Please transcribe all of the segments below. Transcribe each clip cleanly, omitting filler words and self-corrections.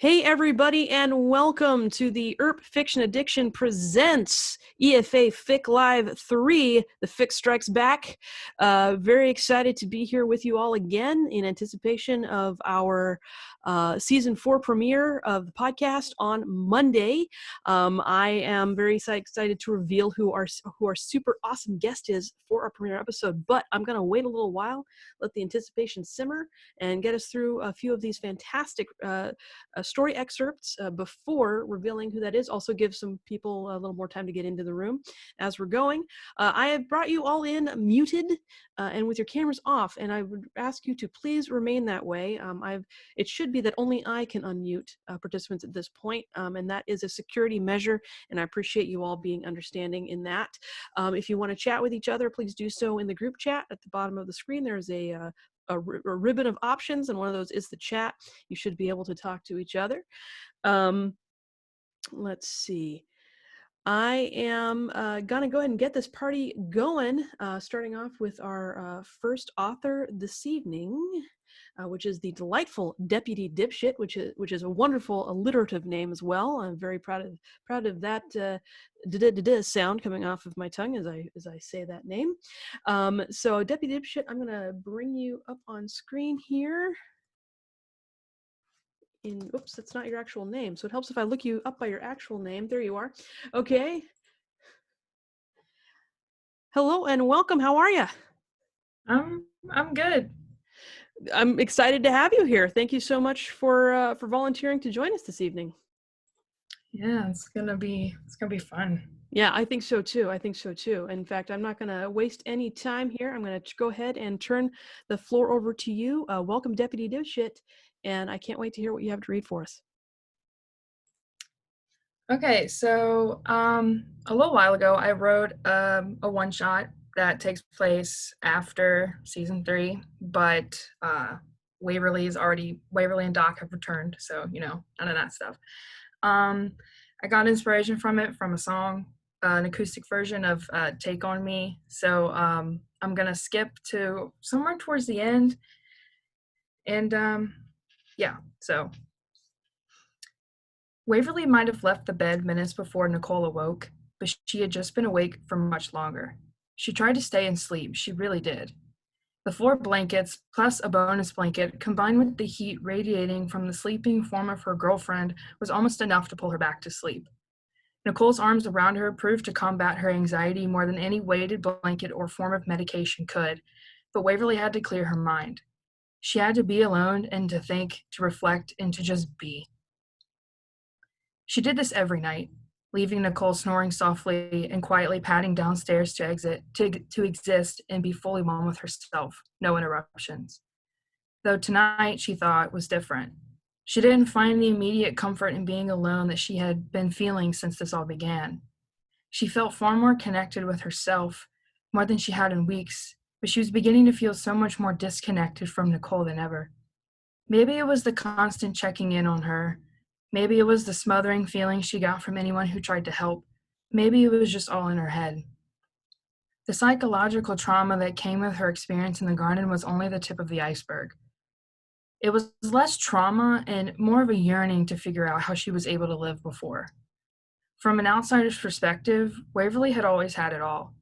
Hey everybody, and welcome to the Earp Fiction Addiction presents EFA Fic Live 3, The Fic Strikes Back. Very excited to be here with you all again in anticipation of our Season 4 premiere of the podcast on Monday. I am very excited to reveal who our super awesome guest is for our premiere episode, but I'm going to wait a little while, let the anticipation simmer, and get us through a few of these fantastic story excerpts before revealing who that is. Also give some people a little more time to get into the room as we're going. I have brought you all in muted and with your cameras off, and I would ask you to please remain that way. It should be that only I can unmute participants at this point, and that is a security measure, and I appreciate you all being understanding in that. If you want to chat with each other, please do so in the group chat at the bottom of the screen. There's a ribbon of options, and one of those is the chat. You should be able to talk to each other. Let's see. I am gonna go ahead and get this party going, starting off with our first author this evening, which is the delightful Deputy Dipshit, which is a wonderful alliterative name as well. I'm very proud of that sound coming off of my tongue as I say that name. So Deputy Dipshit, I'm gonna bring you up on screen here. Oops, that's not your actual name, so it helps if I look you up by your actual name. There you are. Okay. Hello and welcome. How are you? I'm good. I'm excited to have you here. Thank you so much for volunteering to join us this evening. Yeah, it's gonna be fun. Yeah, I think so too. In fact, I'm not going to waste any time here. I'm going to go ahead and turn the floor over to you. Welcome, Deputy Dipshit, and I can't wait to hear what you have to read for us. Okay, so a little while ago, I wrote a one-shot that takes place after season 3, but Waverly and Doc have returned, so none of that stuff. I got inspiration from it from a song, an acoustic version of Take On Me. So I'm gonna skip to somewhere towards the end. And yeah, so Waverly might have left the bed minutes before Nicole awoke, but she had just been awake for much longer. She tried to stay and sleep, she really did. The 4 blankets, plus a bonus blanket, combined with the heat radiating from the sleeping form of her girlfriend, was almost enough to pull her back to sleep. Nicole's arms around her proved to combat her anxiety more than any weighted blanket or form of medication could, but Waverly had to clear her mind. She had to be alone and to think, to reflect, and to just be. She did this every night, leaving Nicole snoring softly and quietly padding downstairs to exist and be fully one with herself, no interruptions. Though tonight, she thought, was different. She didn't find the immediate comfort in being alone that she had been feeling since this all began. She felt far more connected with herself, more than she had in weeks, but she was beginning to feel so much more disconnected from Nicole than ever. Maybe it was the constant checking in on her. Maybe it was the smothering feeling she got from anyone who tried to help. Maybe it was just all in her head. The psychological trauma that came with her experience in the garden was only the tip of the iceberg. It was less trauma and more of a yearning to figure out how she was able to live before. From an outsider's perspective, Waverly had always had it all.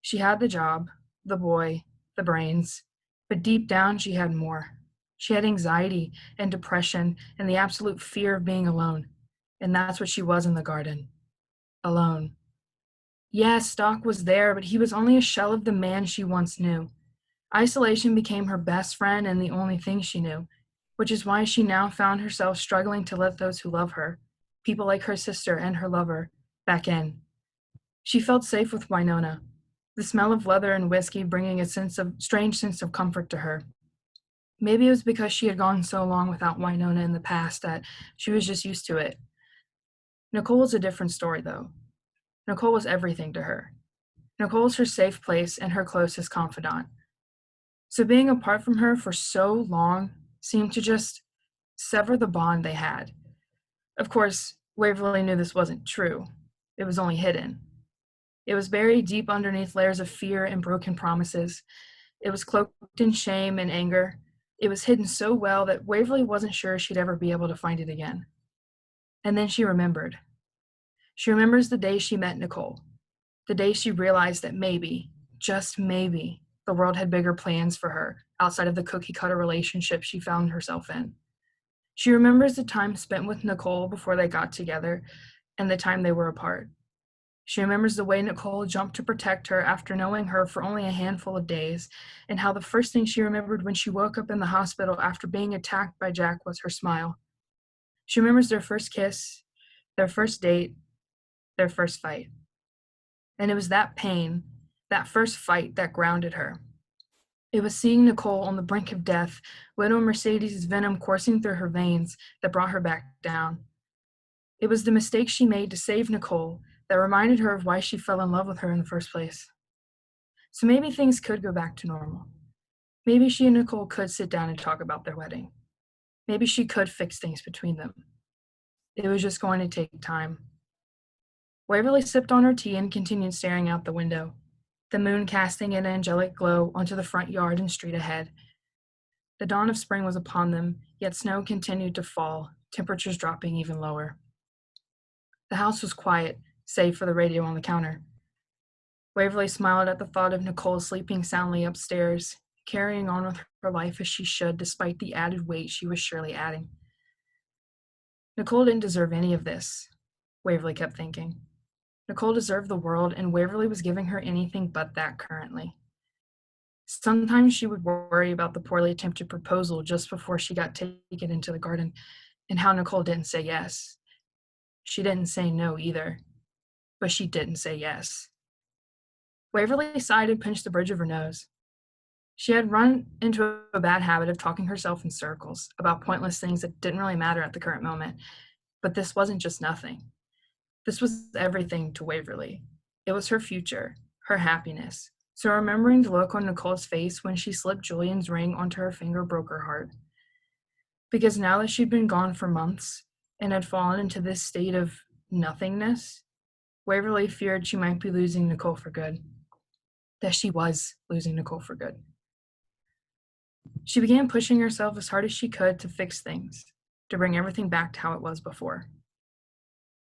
She had the job, the boy, the brains, but deep down she had more. She had anxiety and depression and the absolute fear of being alone, and that's what she was in the garden. Alone. Yes, Doc was there, but he was only a shell of the man she once knew. Isolation became her best friend and the only thing she knew, which is why she now found herself struggling to let those who love her, people like her sister and her lover, back in. She felt safe with Winona, the smell of leather and whiskey bringing a strange sense of comfort to her. Maybe it was because she had gone so long without Winona in the past that she was just used to it. Nicole was a different story, though. Nicole was everything to her. Nicole was her safe place and her closest confidant. So being apart from her for so long seemed to just sever the bond they had. Of course, Waverly knew this wasn't true. It was only hidden. It was buried deep underneath layers of fear and broken promises. It was cloaked in shame and anger. It was hidden so well that Waverly wasn't sure she'd ever be able to find it again. And then she remembered. She remembers the day she met Nicole, the day she realized that maybe, just maybe, the world had bigger plans for her outside of the cookie-cutter relationship she found herself in. She remembers the time spent with Nicole before they got together and the time they were apart. She remembers the way Nicole jumped to protect her after knowing her for only a handful of days, and how the first thing she remembered when she woke up in the hospital after being attacked by Jack was her smile. She remembers their first kiss, their first date, their first fight. And it was that pain, that first fight, that grounded her. It was seeing Nicole on the brink of death, Widow Mercedes' venom coursing through her veins, that brought her back down. It was the mistake she made to save Nicole that reminded her of why she fell in love with her in the first place. So maybe things could go back to normal. Maybe she and Nicole could sit down and talk about their wedding. Maybe she could fix things between them. It was just going to take time. Waverly sipped on her tea and continued staring out the window, the moon casting an angelic glow onto the front yard and street ahead. The dawn of spring was upon them, yet snow continued to fall, temperatures dropping even lower. The house was quiet, save for the radio on the counter. Waverly smiled at the thought of Nicole sleeping soundly upstairs, carrying on with her life as she should despite the added weight she was surely adding. Nicole didn't deserve any of this, Waverly kept thinking. Nicole deserved the world, and Waverly was giving her anything but that currently. Sometimes she would worry about the poorly attempted proposal just before she got taken into the garden, and how Nicole didn't say yes. She didn't say no either, but she didn't say yes. Waverly sighed and pinched the bridge of her nose. She had run into a bad habit of talking herself in circles about pointless things that didn't really matter at the current moment, but this wasn't just nothing. This was everything to Waverly. It was her future, her happiness. So remembering the look on Nicole's face when she slipped Julian's ring onto her finger broke her heart. Because now that she'd been gone for months and had fallen into this state of nothingness, Waverly feared she might be losing Nicole for good. That she was losing Nicole for good. She began pushing herself as hard as she could to fix things, to bring everything back to how it was before.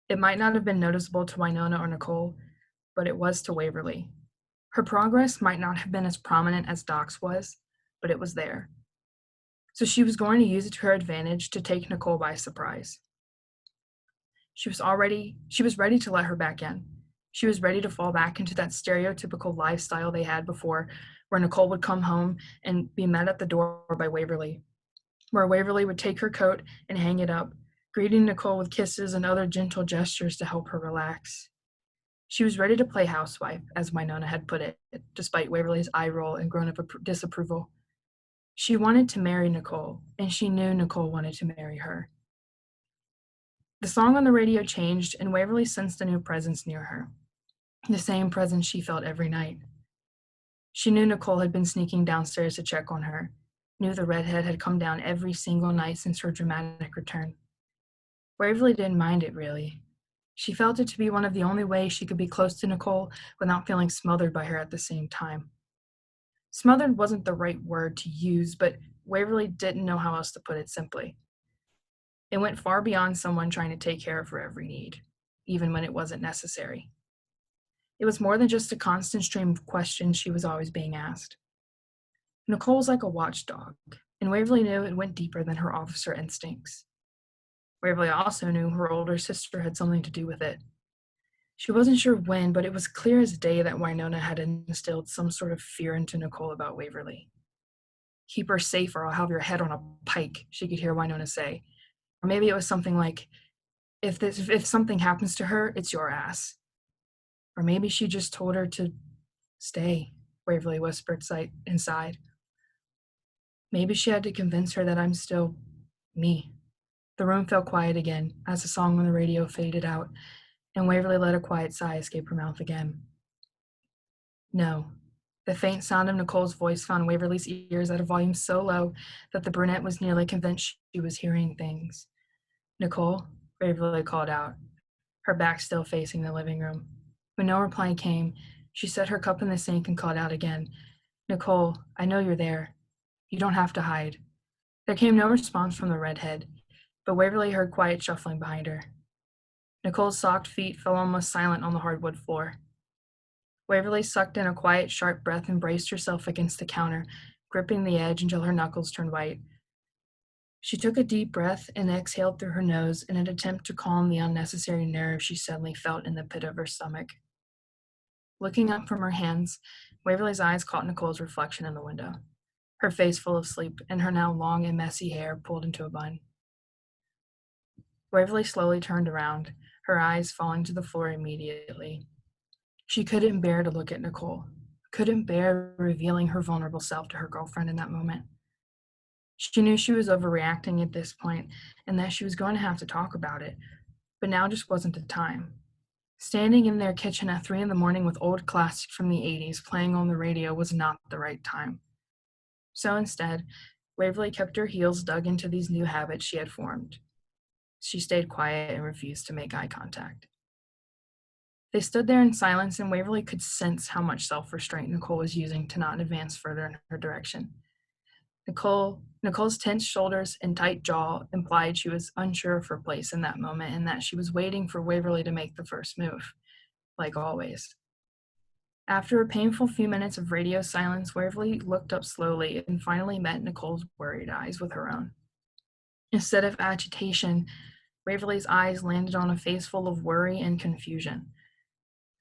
It might not have been noticeable to Winona or Nicole, but it was to Waverly. Her progress might not have been as prominent as Doc's was, but it was there. So she was going to use it to her advantage to take Nicole by surprise. She was ready to let her back in. She was ready to fall back into that stereotypical lifestyle they had before, where Nicole would come home and be met at the door by Waverly, where Waverly would take her coat and hang it up, greeting Nicole with kisses and other gentle gestures to help her relax. She was ready to play housewife, as Winona had put it, despite Waverly's eye roll and grown-up disapproval. She wanted to marry Nicole, and she knew Nicole wanted to marry her. The song on the radio changed, and Waverly sensed a new presence near her, the same presence she felt every night. She knew Nicole had been sneaking downstairs to check on her, knew the redhead had come down every single night since her dramatic return. Waverly didn't mind it, really. She felt it to be one of the only ways she could be close to Nicole without feeling smothered by her at the same time. Smothered wasn't the right word to use, but Waverly didn't know how else to put it simply. It went far beyond someone trying to take care of her every need, even when it wasn't necessary. It was more than just a constant stream of questions she was always being asked. Nicole's like a watchdog, and Waverly knew it went deeper than her officer instincts. Waverly also knew her older sister had something to do with it. She wasn't sure when, but it was clear as day that Winona had instilled some sort of fear into Nicole about Waverly. "Keep her safe or I'll have your head on a pike," she could hear Winona say. Or maybe it was something like, if something happens to her, it's your ass. Or maybe she just told her to stay, Waverly whispered inside. Maybe she had to convince her that I'm still me. The room fell quiet again as the song on the radio faded out, and Waverly let a quiet sigh escape her mouth again. No. The faint sound of Nicole's voice found Waverly's ears at a volume so low that the brunette was nearly convinced she was hearing things. "Nicole," Waverly called out, her back still facing the living room. When no reply came, she set her cup in the sink and called out again, "Nicole, I know you're there. You don't have to hide. There came no response from the redhead, but Waverly heard quiet shuffling behind her. Nicole's socked feet fell almost silent on the hardwood floor. Waverly sucked in a quiet, sharp breath and braced herself against the counter, gripping the edge until her knuckles turned white. She took a deep breath and exhaled through her nose in an attempt to calm the unnecessary nerves she suddenly felt in the pit of her stomach. Looking up from her hands, Waverly's eyes caught Nicole's reflection in the window, her face full of sleep and her now long and messy hair pulled into a bun. Waverly slowly turned around, her eyes falling to the floor immediately. She couldn't bear to look at Nicole, couldn't bear revealing her vulnerable self to her girlfriend in that moment. She knew she was overreacting at this point and that she was going to have to talk about it, but now just wasn't the time. Standing in their kitchen at 3 a.m. with old classics from the 80s playing on the radio was not the right time. So instead, Waverly kept her heels dug into these new habits she had formed. She stayed quiet and refused to make eye contact. They stood there in silence, and Waverly could sense how much self-restraint Nicole was using to not advance further in her direction. Nicole's tense shoulders and tight jaw implied she was unsure of her place in that moment and that she was waiting for Waverly to make the first move, like always. After a painful few minutes of radio silence, Waverly looked up slowly and finally met Nicole's worried eyes with her own. Instead of agitation, Waverly's eyes landed on a face full of worry and confusion.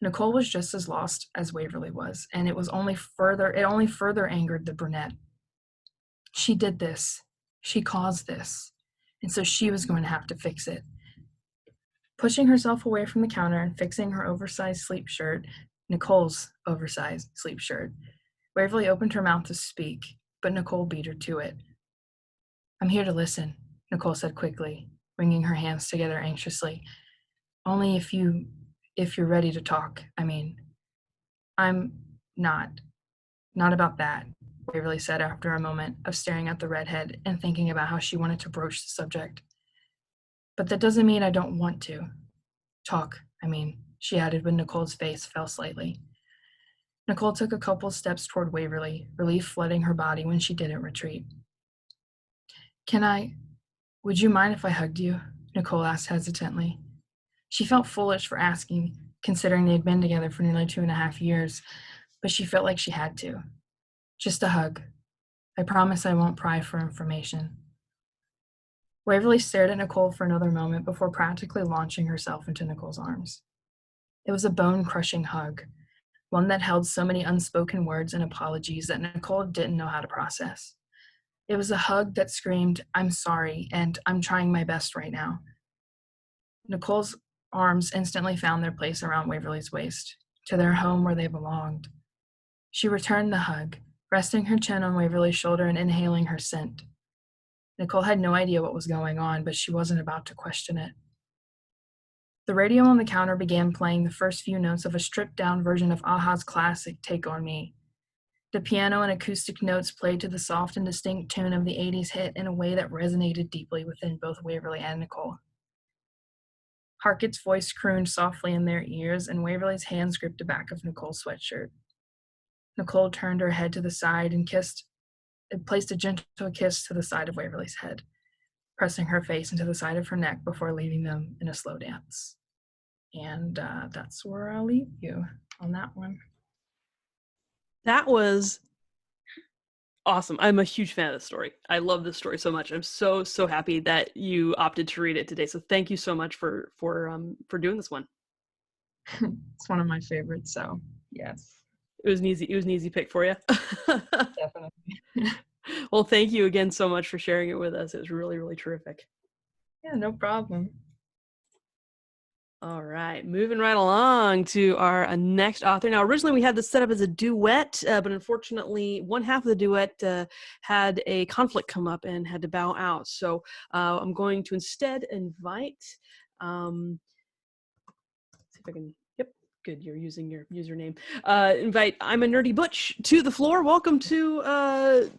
Nicole was just as lost as Waverly was, and it only further angered the brunette. She did this. She caused this. And so she was going to have to fix it. Pushing herself away from the counter and fixing her Nicole's oversized sleep shirt, Waverly opened her mouth to speak, but Nicole beat her to it. "I'm here to listen," Nicole said quickly, wringing her hands together anxiously. "Only if you're ready to talk. I mean, I'm not about that," Waverly said after a moment of staring at the redhead and thinking about how she wanted to broach the subject. "But that doesn't mean I don't want to. Talk, she added when Nicole's face fell slightly. Nicole took a couple steps toward Waverly, relief flooding her body when she didn't retreat. Would you mind if I hugged you?" Nicole asked hesitantly. She felt foolish for asking, considering they had been together for nearly 2.5 years, but she felt like she had to. "Just a hug. I promise I won't pry for information." Waverly stared at Nicole for another moment before practically launching herself into Nicole's arms. It was a bone-crushing hug, one that held so many unspoken words and apologies that Nicole didn't know how to process. It was a hug that screamed, "I'm sorry, and I'm trying my best right now." Nicole's arms instantly found their place around Waverly's waist, to their home where they belonged. She returned the hug, resting her chin on Waverly's shoulder and inhaling her scent. Nicole had no idea what was going on, but she wasn't about to question it. The radio on the counter began playing the first few notes of a stripped-down version of Aha's classic, "Take On Me." The piano and acoustic notes played to the soft and distinct tune of the 80s hit in a way that resonated deeply within both Waverly and Nicole. Harkett's voice crooned softly in their ears, and Waverly's hands gripped the back of Nicole's sweatshirt. Nicole turned her head to the side and placed a gentle kiss to the side of Waverly's head, pressing her face into the side of her neck before leaving them in a slow dance. And that's where I'll leave you on that one. That was awesome. I'm a huge fan of this story. I love this story so much. I'm so happy that you opted to read it today. So thank you so much for doing this one. It's one of my favorites, so yes. It was an easy pick for you. Definitely. Well, thank you again so much for sharing it with us. It was really, really terrific. Yeah, no problem. All right, moving right along to our next author. Now, originally we had this set up as a duet, but unfortunately, one half of the duet had a conflict come up and had to bow out. So I'm going to instead invite, let's see if I can, yep, good, you're using your username. Invite imanerdybutch to the floor. Welcome to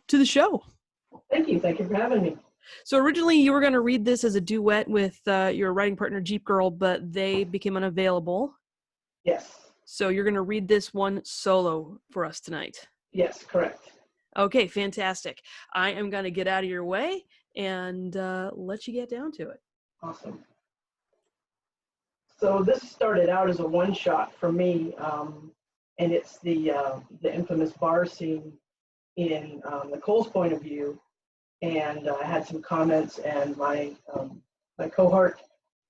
the show. Thank you for having me. So originally you were going to read this as a duet with your writing partner Jeep Girl, but they became unavailable. Yes. So you're going to read this one solo for us tonight. Yes, correct. Okay, fantastic. I am going to get out of your way and let you get down to it. Awesome. So this started out as a one-shot for me, and it's the infamous bar scene in Nicole's point of view. And I had some comments, and my cohort,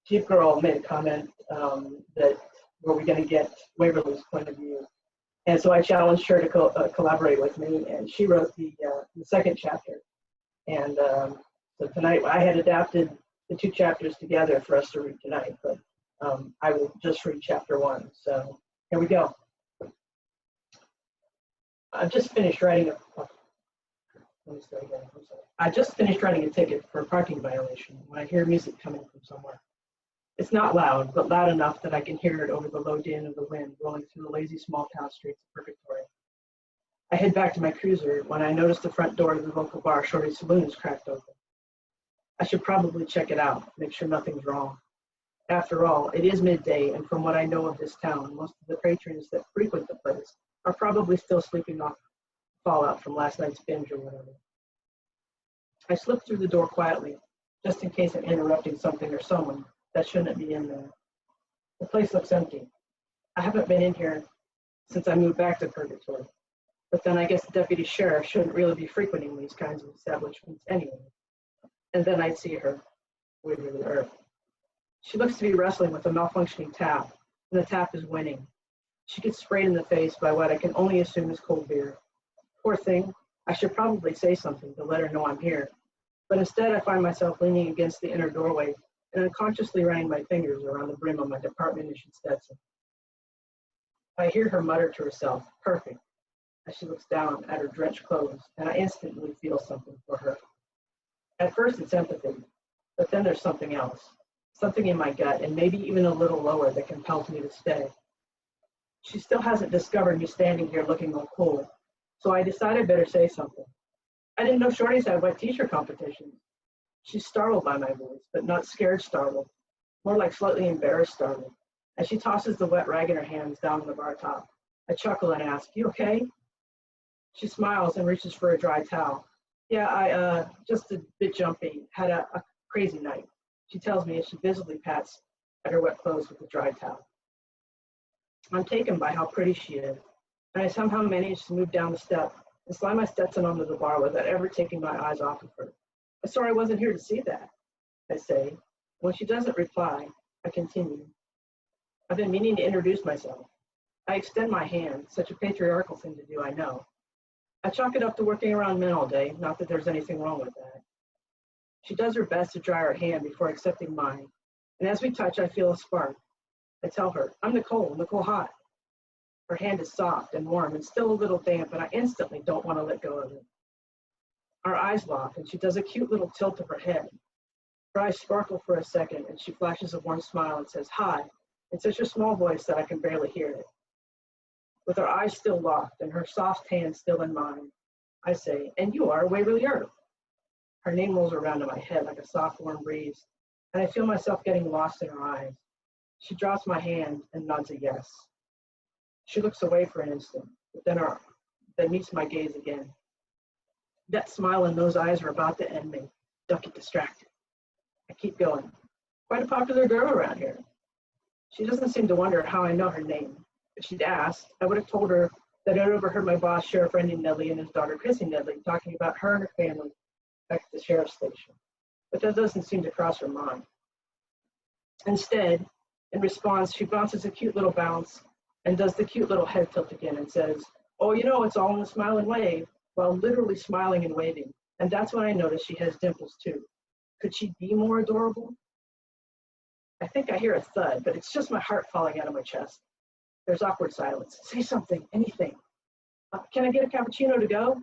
Chief Girl, made a comment that were we going to get Waverly's point of view. And so I challenged her to collaborate with me, and she wrote the second chapter. And so tonight I had adapted the two chapters together for us to read tonight, but I will just read chapter 1. So here we go. I've just finished writing let me start again. I'm sorry. I just finished writing a ticket for a parking violation when I hear music coming from somewhere. It's not loud, but loud enough that I can hear it over the low din of the wind rolling through the lazy small town streets of Purgatory. I head back to my cruiser when I notice the front door of the local bar, Shorty's Saloon, is cracked open. I should probably check it out, make sure nothing's wrong. After all, it is midday, and from what I know of this town, most of the patrons that frequent the place are probably still sleeping off fallout from last night's binge or whatever. I slip through the door quietly, just in case I'm interrupting something or someone that shouldn't be in there. The place looks empty. I haven't been in here since I moved back to Purgatory, but then I guess the deputy sheriff shouldn't really be frequenting these kinds of establishments anyway. And then I'd see her, Waverly Earp. She looks to be wrestling with a malfunctioning tap, and the tap is winning. She gets sprayed in the face by what I can only assume is cold beer. Poor thing, I should probably say something to let her know I'm here, but instead I find myself leaning against the inner doorway and unconsciously running my fingers around the brim of my department-issued Stetson. I hear her mutter to herself, "Perfect," as she looks down at her drenched clothes, and I instantly feel something for her. At first it's empathy, but then there's something else, something in my gut, and maybe even a little lower, that compels me to stay. She still hasn't discovered me standing here looking all cool, so I decide I better say something. I didn't know Shorty's had wet t-shirt competitions. She's startled by my voice, but not scared startled, more like slightly embarrassed startled, as she tosses the wet rag in her hands down on the bar top. I chuckle and ask, "You okay?" She smiles and reaches for a dry towel. "Yeah, I just a bit jumpy, had a crazy night," she tells me as she visibly pats at her wet clothes with a dry towel. I'm taken by how pretty she is, and I somehow manage to move down the step and slide my Stetson onto the bar without ever taking my eyes off of her. "I'm sorry I wasn't here to see that," I say. When she doesn't reply, I continue. "I've been meaning to introduce myself." I extend my hand, such a patriarchal thing to do, I know. I chalk it up to working around men all day, not that there's anything wrong with that. She does her best to dry her hand before accepting mine, and as we touch, I feel a spark. I tell her, "I'm Nicole Hot." Her hand is soft and warm and still a little damp, and I instantly don't want to let go of it. Our eyes lock, and she does a cute little tilt of her head. Her eyes sparkle for a second, and she flashes a warm smile and says, "Hi," in such a small voice that I can barely hear it. With our eyes still locked and her soft hand still in mine, I say, "And you are Waverly Earp." Her name rolls around in my head like a soft, warm breeze, and I feel myself getting lost in her eyes. She drops my hand and nods a yes. She looks away for an instant, but then meets my gaze again. That smile and those eyes are about to end me. Don't get distracted. I keep going. Quite a popular girl around here. She doesn't seem to wonder how I know her name. If she'd asked, I would have told her that I'd overheard my boss, Sheriff Randy Nedley, and his daughter, Chrissy Nedley, talking about her and her family back at the sheriff's station. But that doesn't seem to cross her mind. Instead, in response, she bounces a cute little bounce and does the cute little head tilt again and says, "Oh, you know, it's all in the smile and wave," while literally smiling and waving. And that's when I notice she has dimples too. Could she be more adorable? I think I hear a thud, but it's just my heart falling out of my chest. There's awkward silence. Say something, anything. Can I get a cappuccino to go?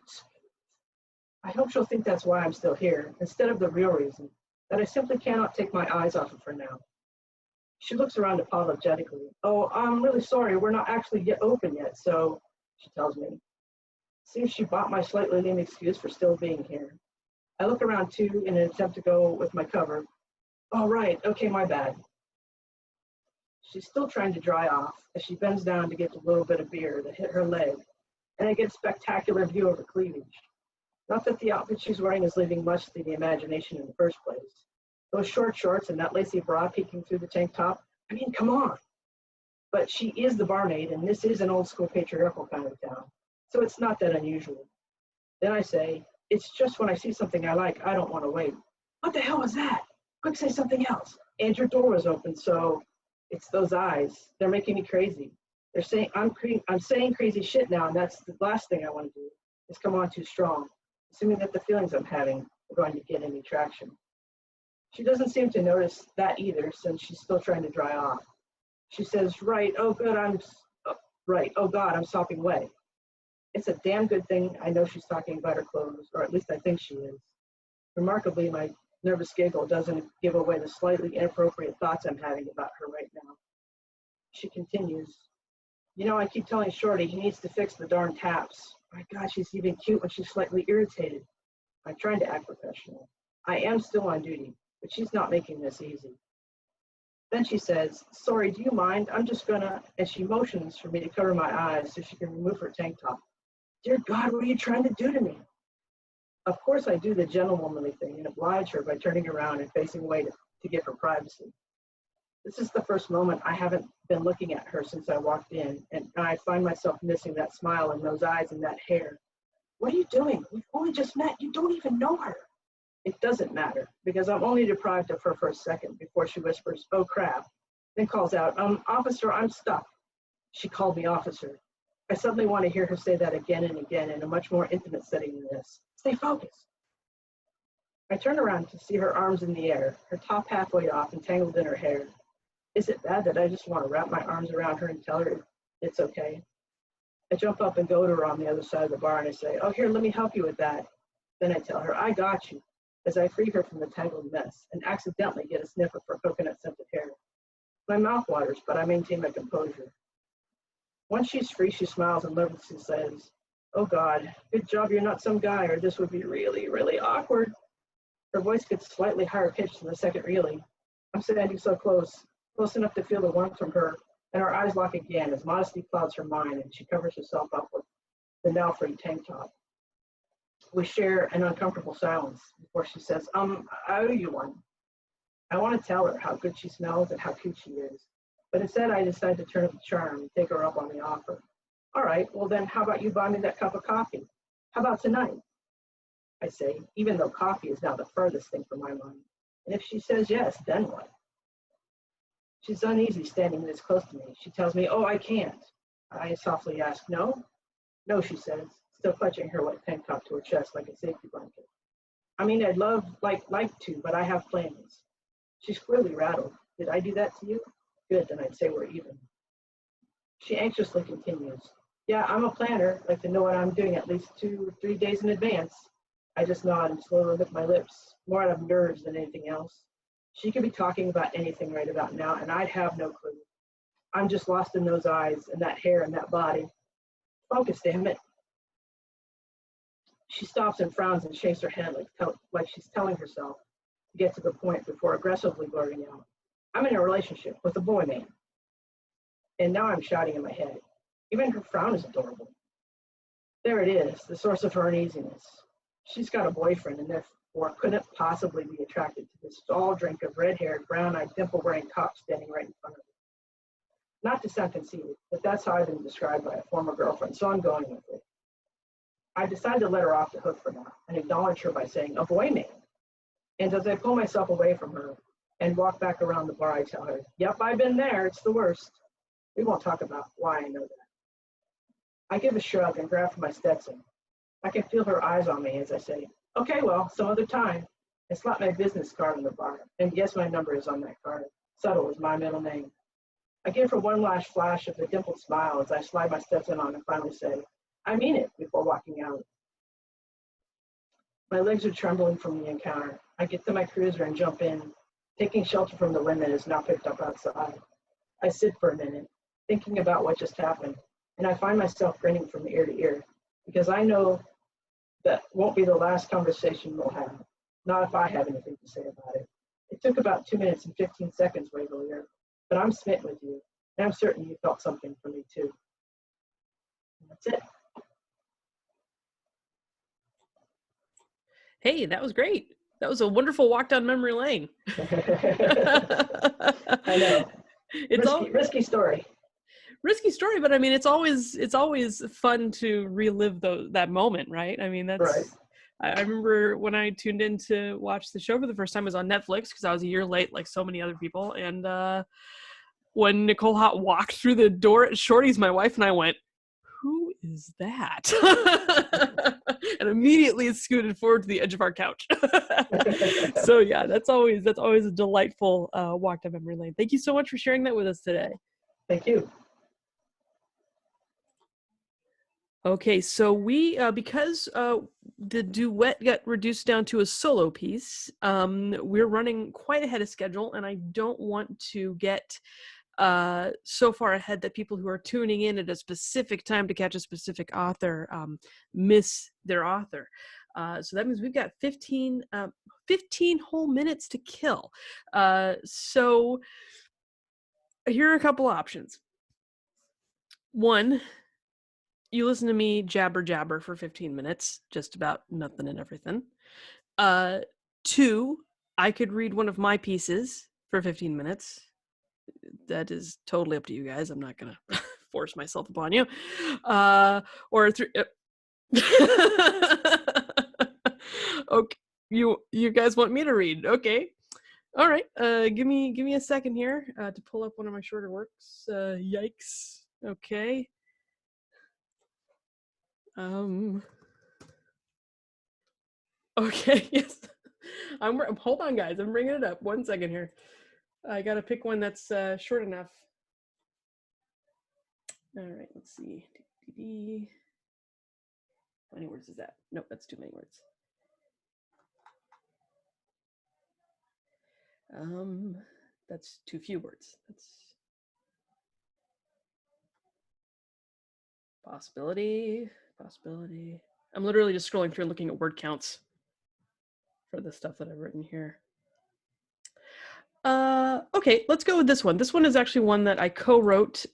I hope she'll think that's why I'm still here, instead of the real reason, that I simply cannot take my eyes off of her now. She looks around apologetically. "Oh, I'm really sorry, we're not actually yet open yet, so," she tells me. Seems she bought my slightly lame excuse for still being here. I look around too in an attempt to go with my cover. "Oh, right, okay, my bad." She's still trying to dry off as she bends down to get a little bit of beer that hit her leg, and I get a spectacular view of her cleavage. Not that the outfit she's wearing is leaving much to the imagination in the first place. Those short shorts and that lacy bra peeking through the tank top, I mean, come on. But she is the barmaid, and this is an old school patriarchal kind of town, so it's not that unusual. Then I say, it's just when I see something I like, I don't want to wait. What the hell was that? Quick, say something else. And your door was open, so it's those eyes. They're making me crazy. They're saying I'm saying crazy shit now, and that's the last thing I want to do is come on too strong, assuming that the feelings I'm having are going to get any traction. She doesn't seem to notice that either, since she's still trying to dry off. She says, right, oh good, right, oh God, I'm sopping wet. It's a damn good thing I know she's talking about her clothes, or at least I think she is. Remarkably, my nervous giggle doesn't give away the slightly inappropriate thoughts I'm having about her right now. She continues, you know, I keep telling Shorty he needs to fix the darn taps. My God, she's even cute when she's slightly irritated. I'm trying to act professional. I am still on duty, but she's not making this easy. Then she says, sorry, do you mind? I'm just gonna, and she motions for me to cover my eyes so she can remove her tank top. Dear God, what are you trying to do to me? Of course I do the gentlewomanly thing and oblige her by turning around and facing away to give her privacy. This is the first moment I haven't been looking at her since I walked in, and I find myself missing that smile and those eyes and that hair. What are you doing? We've only just met. You don't even know her. It doesn't matter, because I'm only deprived of her for a second before she whispers, oh crap, then calls out, officer, I'm stuck. She called me officer. I suddenly want to hear her say that again and again in a much more intimate setting than this. Stay focused. I turn around to see her arms in the air, her top halfway off and tangled in her hair. Is it bad that I just want to wrap my arms around her and tell her it's okay? I jump up and go to her on the other side of the bar and I say, oh, here, let me help you with that. Then I tell her, I got you, as I free her from the tangled mess and accidentally get a sniff of her coconut-scented hair. My mouth waters, but I maintain my composure. Once she's free, she smiles and nervously says, oh God, good job you're not some guy, or this would be really, really awkward. Her voice gets slightly higher pitched than the second really. I'm standing so close enough to feel the warmth from her, and our eyes lock again as modesty clouds her mind and she covers herself up with the now free tank top. We share an uncomfortable silence before she says, I owe you one. I want to tell her how good she smells and how cute she is, but instead I decide to turn up the charm and take her up on the offer. All right, well then how about you buy me that cup of coffee? How about tonight? I say, even though coffee is now the furthest thing from my mind. And if she says yes, then what? She's uneasy standing this close to me. She tells me, oh, I can't. I softly ask, no? No, she says, still clutching her wet tank top to her chest like a safety blanket. I mean, I'd like to, but I have plans. She's clearly rattled. Did I do that to you? Good, then I'd say we're even. She anxiously continues. Yeah, I'm a planner, like to know what I'm doing at least 2 or 3 days in advance. I just nod and slowly lick my lips, more out of nerves than anything else. She could be talking about anything right about now, and I'd have no clue. I'm just lost in those eyes and that hair and that body. Focus, damn it. She stops and frowns and shakes her head like she's telling herself to get to the point before aggressively blurting out, I'm in a relationship with a boy man. And now I'm shouting in my head. Even her frown is adorable. There it is, the source of her uneasiness. She's got a boyfriend and therefore couldn't possibly be attracted to this tall drink of red-haired, brown-eyed, dimple-wearing cop standing right in front of her. Not to sound conceited, but that's how I've been described by a former girlfriend, so I'm going with it. I decide to let her off the hook for now and acknowledge her by saying, a boy man. And as I pull myself away from her and walk back around the bar, I tell her, yep, I've been there, it's the worst. We won't talk about why I know that. I give a shrug and grab for my Stetson. I can feel her eyes on me as I say, okay, well, some other time. I slap my business card on the bar, and yes, my number is on that card. Subtle is my middle name. I give her one last flash of the dimpled smile as I slide my Stetson on and finally say, I mean it, before walking out. My legs are trembling from the encounter. I get to my cruiser and jump in, taking shelter from the wind that is now picked up outside. I sit for a minute, thinking about what just happened, and I find myself grinning from ear to ear, because I know that won't be the last conversation we'll have, not if I have anything to say about it. It took about 2 minutes and 15 seconds, Waverly, but I'm smitten with you, and I'm certain you felt something for me too. And that's it. Hey, that was great. That was a wonderful walk down memory lane. I know. It's risky story. Risky story, but I mean, it's always fun to relive that moment, right? I mean, that's right. I remember when I tuned in to watch the show for the first time, it was on Netflix because I was a year late, like so many other people. And when Nicole Hott walked through the door at Shorty's, my wife and I went, "Who is that?" And immediately scooted forward to the edge of our couch. So yeah, that's always a delightful walk down memory lane. Thank you so much for sharing that with us today. Thank you. Okay, so we because the duet got reduced down to a solo piece, we're running quite ahead of schedule, and I don't want to get so far ahead that people who are tuning in at a specific time to catch a specific author miss their author. So that means we've got 15 whole minutes to kill. So here are a couple options. One, you listen to me jabber for 15 minutes, just about nothing and everything. Two, I could read one of my pieces for 15 minutes. That is totally up to you guys. I'm not going to force myself upon you. Or three. Okay, you guys want me to read? Okay. All right. Give me a second here to pull up one of my shorter works. Yikes. Okay. Okay, yes. Hold on, guys. I'm bringing it up. 1 second here. I gotta pick one that's short enough. All right, let's see. How many words is that? Nope, that's too many words. That's too few words. That's possibility. I'm literally just scrolling through and looking at word counts for the stuff that I've written here. Okay, let's go with this one. This one is actually one that I co-wrote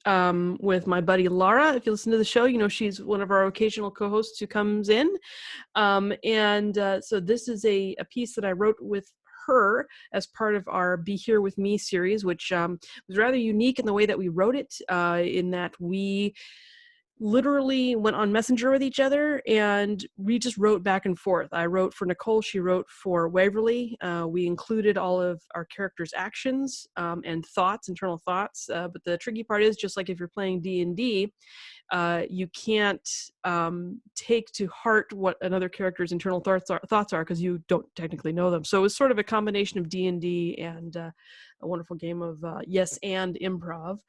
with my buddy Lara. If you listen to the show, you know she's one of our occasional co-hosts who comes in. So this is a piece that I wrote with her as part of our Be Here With Me series, which was rather unique in the way that we wrote it, in that we literally went on Messenger with each other and we just wrote back and forth. I wrote for Nicole, she wrote for Waverly. We included all of our characters' actions and thoughts, internal thoughts. But the tricky part is, just like if you're playing D&D, you can't take to heart what another character's internal thoughts are because you don't technically know them. So it was sort of a combination of D&D and a wonderful game of yes and improv.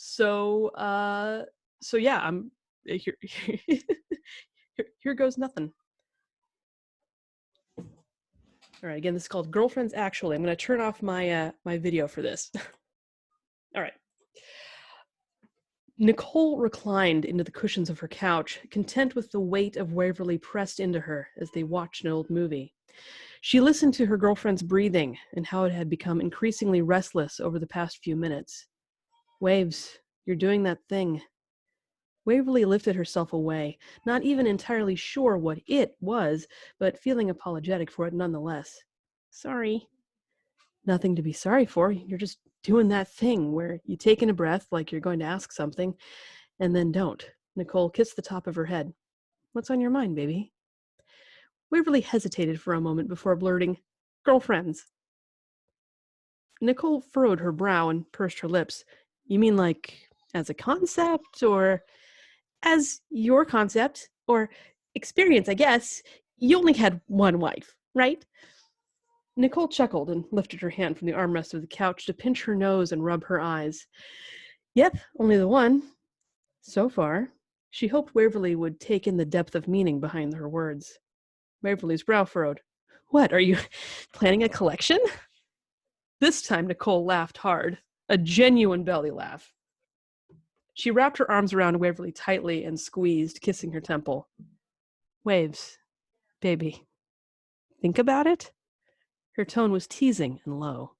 So yeah, I'm here. Here goes nothing. All right, again, this is called Girlfriends Actually. I'm going to turn off my my video for this. All right. Nicole reclined into the cushions of her couch, content with the weight of Waverly pressed into her as they watched an old movie. She listened to her girlfriend's breathing and how it had become increasingly restless over the past few minutes. Waves, you're doing that thing. Waverly lifted herself away, not even entirely sure what it was, but feeling apologetic for it nonetheless. Sorry. Nothing to be sorry for. You're just doing that thing where you take in a breath like you're going to ask something, and then don't. Nicole kissed the top of her head. What's on your mind, baby? Waverly hesitated for a moment before blurting, Girlfriends. Nicole furrowed her brow and pursed her lips. You mean like as a concept, or as your concept, or experience, I guess? You only had one wife, right? Nicole chuckled and lifted her hand from the armrest of the couch to pinch her nose and rub her eyes. Yep, only the one. So far. She hoped Waverly would take in the depth of meaning behind her words. Waverly's brow furrowed. What, are you planning a collection? This time Nicole laughed hard, a genuine belly laugh. She wrapped her arms around Waverly tightly and squeezed, kissing her temple. Waves, baby, think about it? Her tone was teasing and low.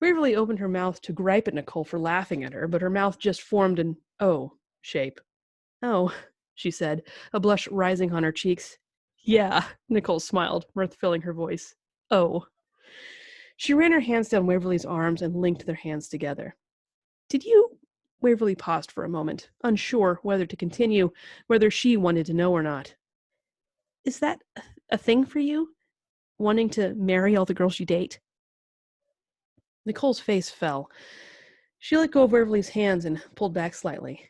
Waverly opened her mouth to gripe at Nicole for laughing at her, but her mouth just formed an O shape. Oh, she said, a blush rising on her cheeks. Yeah, Nicole smiled, mirth filling her voice. Oh. She ran her hands down Waverly's arms and linked their hands together. Did you? Waverly paused for a moment, unsure whether to continue, whether she wanted to know or not. Is that a thing for you? Wanting to marry all the girls you date? Nicole's face fell. She let go of Waverly's hands and pulled back slightly.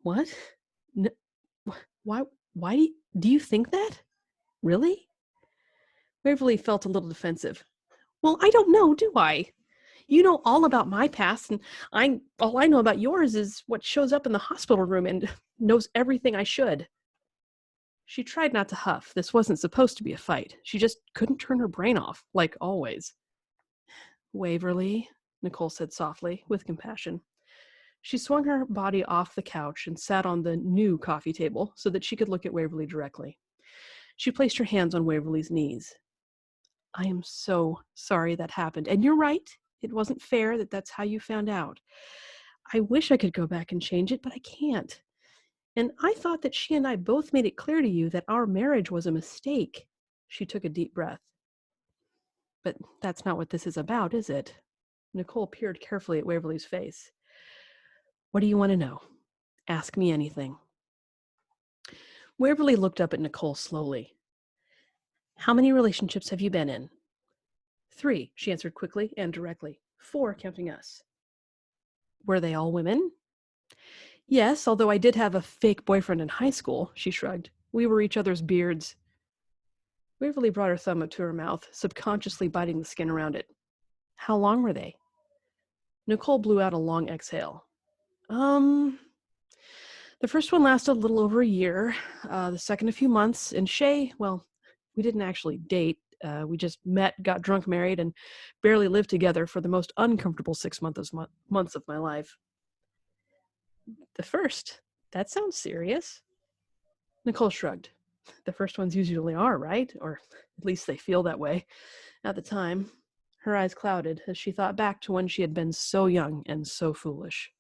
What? Why do you think that? Really? Waverly felt a little defensive. Well, I don't know, do I? You know all about my past, and all I know about yours is what shows up in the hospital room and knows everything I should. She tried not to huff. This wasn't supposed to be a fight. She just couldn't turn her brain off, like always. Waverly, Nicole said softly, with compassion. She swung her body off the couch and sat on the new coffee table so that she could look at Waverly directly. She placed her hands on Waverly's knees. I am so sorry that happened. And you're right. It wasn't fair that that's how you found out. I wish I could go back and change it, but I can't. And I thought that she and I both made it clear to you that our marriage was a mistake. She took a deep breath. But that's not what this is about, is it? Nicole peered carefully at Waverly's face. What do you want to know? Ask me anything. Waverly looked up at Nicole slowly. How many relationships have you been in? 3, she answered quickly and directly. 4, counting us. Were they all women? Yes, although I did have a fake boyfriend in high school, she shrugged. We were each other's beards. Waverly brought her thumb up to her mouth, subconsciously biting the skin around it. How long were they? Nicole blew out a long exhale. The first one lasted a little over a year, the second a few months, and Shay, well, we didn't actually date. We just met, got drunk, married, and barely lived together for the most uncomfortable 6 months of my life. The first? That sounds serious. Nicole shrugged. The first ones usually are, right? Or at least they feel that way. At the time, her eyes clouded as she thought back to when she had been so young and so foolish.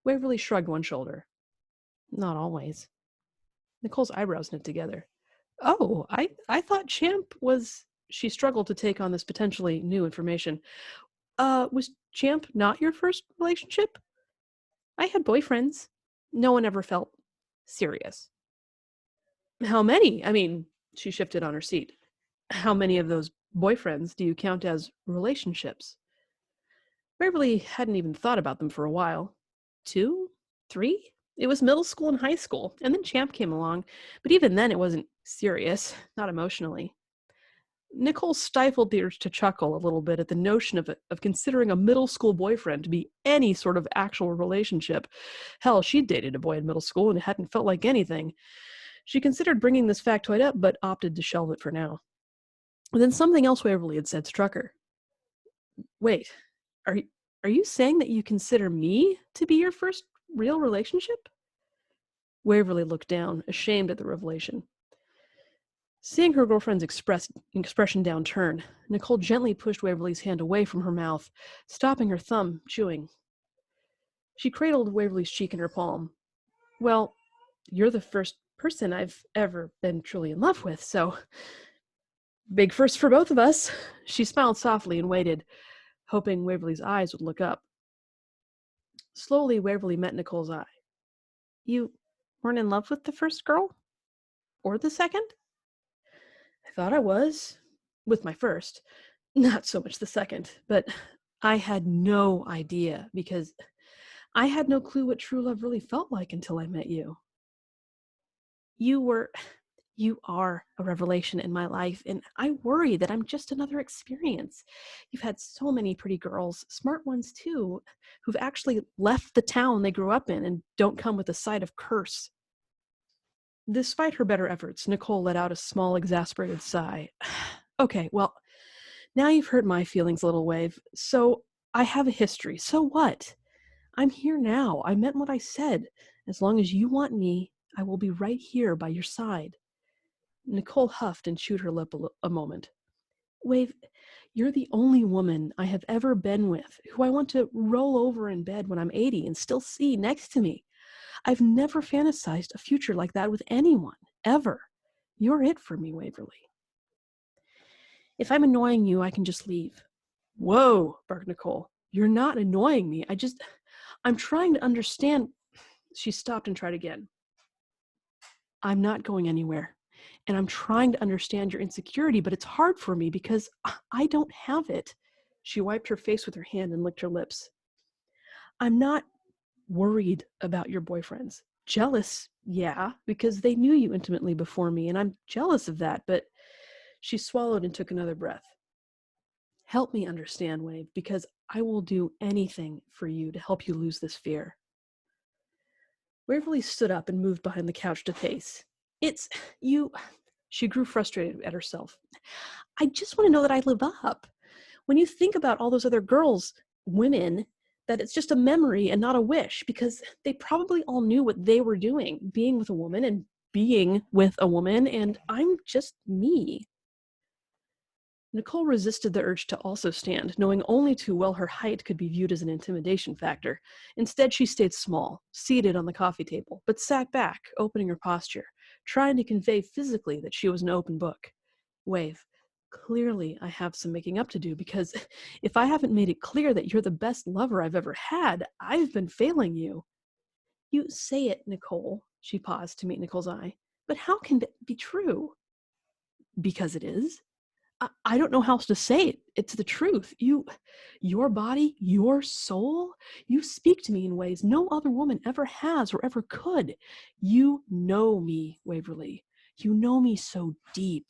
Waverly shrugged one shoulder. Not always. Nicole's eyebrows knit together. Oh, I thought Champ was... She struggled to take on this potentially new information. Was Champ not your first relationship? I had boyfriends. No one ever felt serious. How many? I mean, she shifted on her seat. How many of those boyfriends do you count as relationships? Waverly hadn't even thought about them for a while. 2? 3? It was middle school and high school, and then Champ came along, but even then it wasn't serious, not emotionally. Nicole stifled the urge to chuckle a little bit at the notion of considering a middle school boyfriend to be any sort of actual relationship. Hell, she'd dated a boy in middle school and it hadn't felt like anything. She considered bringing this factoid up, but opted to shelve it for now. And then something else Waverly had said struck her. Wait, are you saying that you consider me to be your first real relationship? Waverly looked down, ashamed at the revelation. Seeing her girlfriend's expression downturn, Nicole gently pushed Waverly's hand away from her mouth, stopping her thumb chewing. She cradled Waverly's cheek in her palm. Well, you're the first person I've ever been truly in love with, so big first for both of us. She smiled softly and waited, hoping Waverly's eyes would look up. Slowly, Waverly met Nicole's eye. You weren't in love with the first girl? Or the second? I thought I was. With my first. Not so much the second, but I had no idea because I had no clue what true love really felt like until I met you. You are a revelation in my life, and I worry that I'm just another experience. You've had so many pretty girls, smart ones too, who've actually left the town they grew up in and don't come with a side of curse. Despite her better efforts, Nicole let out a small, exasperated sigh. Okay, well, now you've hurt my feelings, little wave. So I have a history. So what? I'm here now. I meant what I said. As long as you want me, I will be right here by your side. Nicole huffed and chewed her lip a moment. Wave, you're the only woman I have ever been with who I want to roll over in bed when I'm 80 and still see next to me. I've never fantasized a future like that with anyone, ever. You're it for me, Waverly. If I'm annoying you, I can just leave. Whoa, barked Nicole. You're not annoying me. I'm trying to understand. She stopped and tried again. I'm not going anywhere. And I'm trying to understand your insecurity, but it's hard for me because I don't have it. She wiped her face with her hand and licked her lips. I'm not worried about your boyfriends. Jealous, yeah, because they knew you intimately before me, and I'm jealous of that, but she swallowed and took another breath. Help me understand, Wave, because I will do anything for you to help you lose this fear. Waverly stood up and moved behind the couch to face. It's you. She grew frustrated at herself. I just want to know that I live up. When you think about all those other girls, women, that it's just a memory and not a wish, because they probably all knew what they were doing, being with a woman and being with a woman, and I'm just me. Nicole resisted the urge to also stand, knowing only too well her height could be viewed as an intimidation factor. Instead, she stayed small, seated on the coffee table, but sat back, opening her posture, trying to convey physically that she was an open book. Wave, clearly I have some making up to do, because if I haven't made it clear that you're the best lover I've ever had, I've been failing you. You say it, Nicole. She paused to meet Nicole's eye. But how can that be true? Because it is. I don't know how else to say it. It's the truth. Your body, your soul, you speak to me in ways no other woman ever has or ever could. You know me, Waverly. You know me so deep.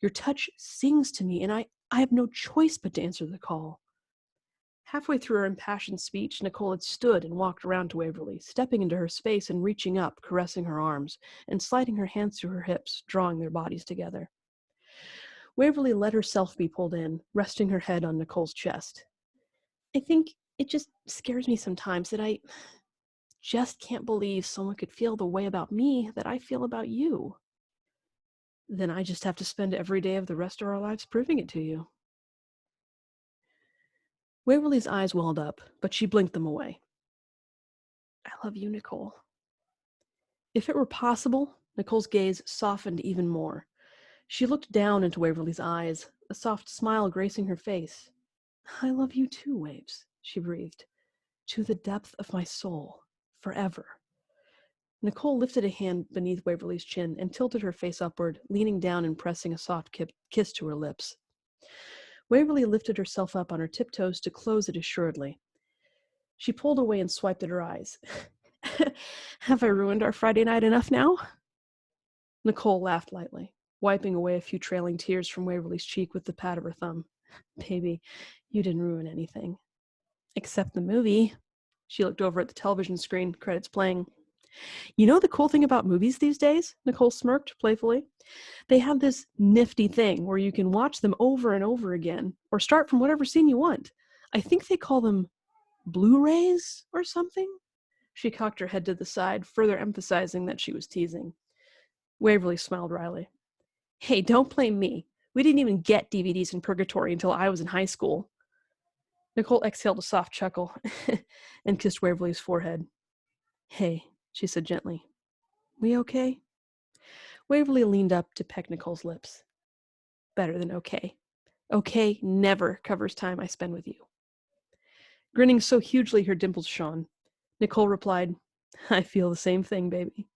Your touch sings to me, and I have no choice but to answer the call. Halfway through her impassioned speech, Nicole had stood and walked around to Waverly, stepping into her space and reaching up, caressing her arms, and sliding her hands through her hips, drawing their bodies together. Waverly let herself be pulled in, resting her head on Nicole's chest. I think it just scares me sometimes that I just can't believe someone could feel the way about me that I feel about you. Then I just have to spend every day of the rest of our lives proving it to you. Waverly's eyes welled up, but she blinked them away. I love you, Nicole. If it were possible, Nicole's gaze softened even more. She looked down into Waverly's eyes, a soft smile gracing her face. I love you too, Waves, she breathed. To the depth of my soul, forever. Nicole lifted a hand beneath Waverly's chin and tilted her face upward, leaning down and pressing a soft kiss to her lips. Waverly lifted herself up on her tiptoes to close it assuredly. She pulled away and swiped at her eyes. Have I ruined our Friday night enough now? Nicole laughed lightly, wiping away a few trailing tears from Waverly's cheek with the pat of her thumb. Baby, you didn't ruin anything. Except the movie. She looked over at the television screen, credits playing. You know the cool thing about movies these days? Nicole smirked playfully. They have this nifty thing where you can watch them over and over again, or start from whatever scene you want. I think they call them Blu-rays or something? She cocked her head to the side, further emphasizing that she was teasing. Waverly smiled wryly. Hey, don't blame me. We didn't even get DVDs in Purgatory until I was in high school. Nicole exhaled a soft chuckle and kissed Waverly's forehead. Hey, she said gently. We okay? Waverly leaned up to peck Nicole's lips. Better than okay. Okay never covers time I spend with you. Grinning so hugely her dimples shone, Nicole replied, I feel the same thing, baby.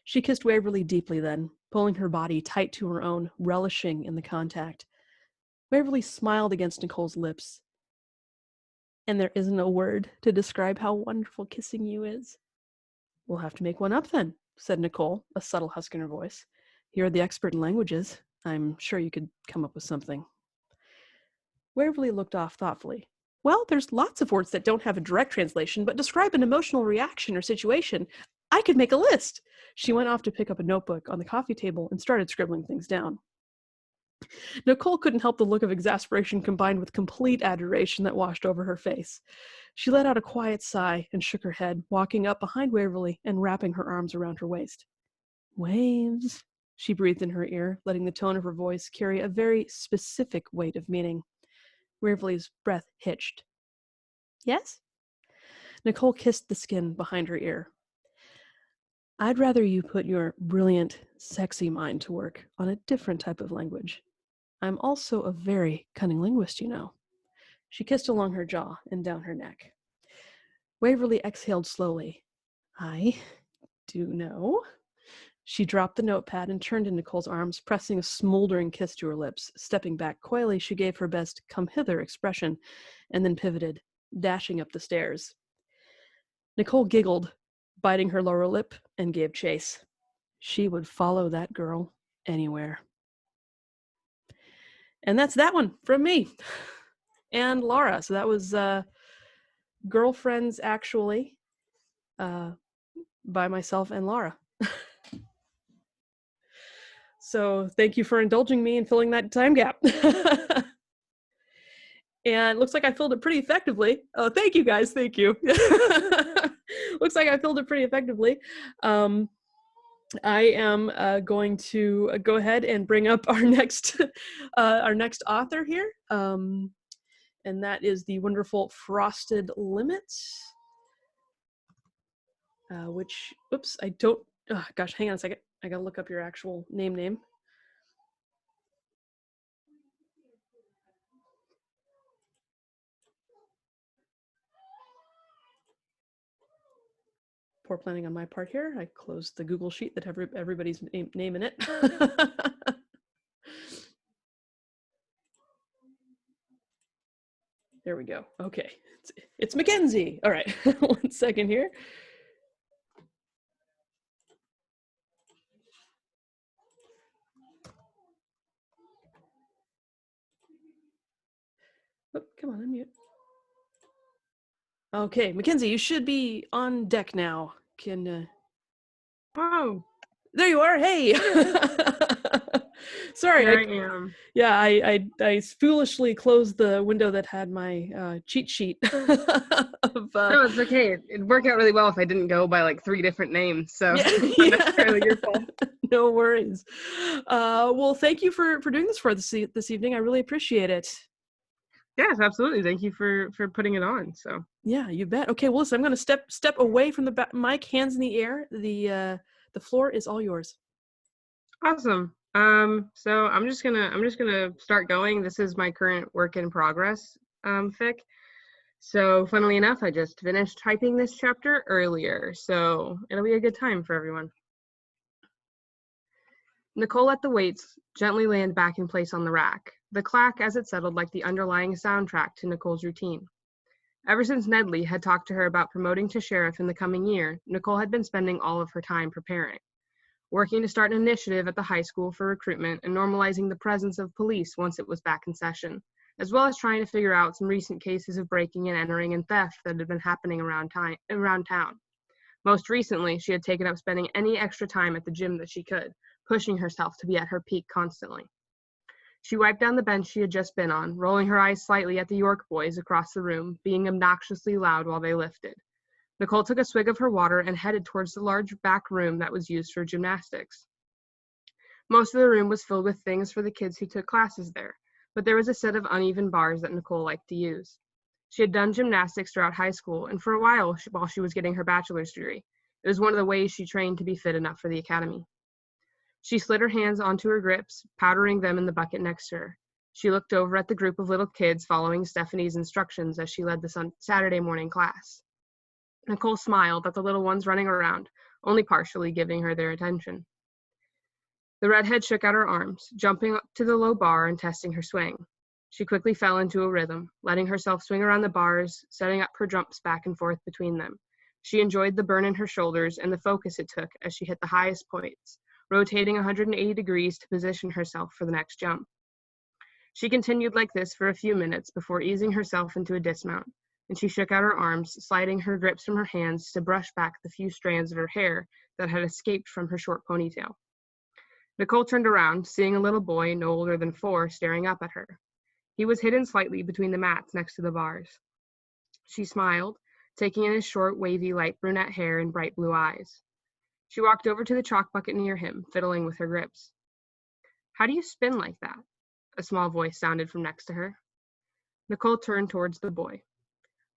She kissed Waverly deeply then, pulling her body tight to her own, relishing in the contact. Waverly smiled against Nicole's lips. And there isn't a word to describe how wonderful kissing you is. We'll have to make one up then, said Nicole, a subtle husk in her voice. You're the expert in languages. I'm sure you could come up with something. Waverly looked off thoughtfully. Well, there's lots of words that don't have a direct translation, but describe an emotional reaction or situation. I could make a list. She went off to pick up a notebook on the coffee table and started scribbling things down. Nicole couldn't help the look of exasperation combined with complete adoration that washed over her face. She let out a quiet sigh and shook her head, walking up behind Waverly and wrapping her arms around her waist. Waves, she breathed in her ear, letting the tone of her voice carry a very specific weight of meaning. Waverly's breath hitched. Yes? Nicole kissed the skin behind her ear. I'd rather you put your brilliant, sexy mind to work on a different type of language. I'm also a very cunning linguist, you know. She kissed along her jaw and down her neck. Waverly exhaled slowly. I do know. She dropped the notepad and turned in Nicole's arms, pressing a smoldering kiss to her lips. Stepping back coyly, she gave her best come-hither expression, and then pivoted, dashing up the stairs. Nicole giggled, biting her lower lip, and gave chase. She would follow that girl anywhere. And that's that one from me and Laura. So that was Girlfriends Actually by myself and Laura. So thank you for indulging me and filling that time gap. And it looks like I filled it pretty effectively. Oh, thank you guys. Thank you. Looks like I filled it pretty effectively. I am going to go ahead and bring up our next author here. And that is the wonderful FrostedLimits. Which, oops, I don't, oh gosh, hang on a second. I gotta look up your actual name. Poor planning on my part here. I closed the Google sheet that have everybody's name in it. There we go. Okay, it's Mackenzie. All right, 1 second here. Oh, come on, unmute. Okay, Mackenzie, you should be on deck now. Oh, there you are. Hey. Sorry. here I am. Yeah, I foolishly closed the window that had my cheat sheet. No, it's okay. It'd work out really well if I didn't go by like 3 different names. So Yeah, it's not necessarily your fault. No worries. Well, thank you for doing this for us this evening. I really appreciate it. Yes, absolutely. Thank you for putting it on. So yeah, you bet. Okay, well, listen, I'm going to step away from the mic, hands in the air. The floor is all yours. awesome. So I'm just gonna start going. This is my current work in progress fic. So funnily enough, I just finished typing this chapter earlier, so it'll be a good time for everyone. Nicole let the weights gently land back in place on the rack, the clack as it settled like the underlying soundtrack to Nicole's routine. Ever since Nedley had talked to her about promoting to sheriff in the coming year, Nicole had been spending all of her time preparing, working to start an initiative at the high school for recruitment and normalizing the presence of police once it was back in session, as well as trying to figure out some recent cases of breaking and entering and theft that had been happening around town. Most recently, she had taken up spending any extra time at the gym that she could, pushing herself to be at her peak constantly. She wiped down the bench she had just been on, rolling her eyes slightly at the York boys across the room, being obnoxiously loud while they lifted. Nicole took a swig of her water and headed towards the large back room that was used for gymnastics. Most of the room was filled with things for the kids who took classes there, but there was a set of uneven bars that Nicole liked to use. She had done gymnastics throughout high school, and for a while she was getting her bachelor's degree. It was one of the ways she trained to be fit enough for the academy. She slid her hands onto her grips, powdering them in the bucket next to her. She looked over at the group of little kids following Stephanie's instructions as she led the Saturday morning class. Nicole smiled at the little ones running around, only partially giving her their attention. The redhead shook out her arms, jumping up to the low bar and testing her swing. She quickly fell into a rhythm, letting herself swing around the bars, setting up her jumps back and forth between them. She enjoyed the burn in her shoulders and the focus it took as she hit the highest points, rotating 180 degrees to position herself for the next jump. She continued like this for a few minutes before easing herself into a dismount, and she shook out her arms, sliding her grips from her hands to brush back the few strands of her hair that had escaped from her short ponytail. Nicole turned around, seeing a little boy no older than 4 staring up at her. He was hidden slightly between the mats next to the bars. She smiled, taking in his short, wavy, light brunette hair and bright blue eyes. She walked over to the chalk bucket near him, fiddling with her grips. "How do you spin like that?" a small voice sounded from next to her. Nicole turned towards the boy.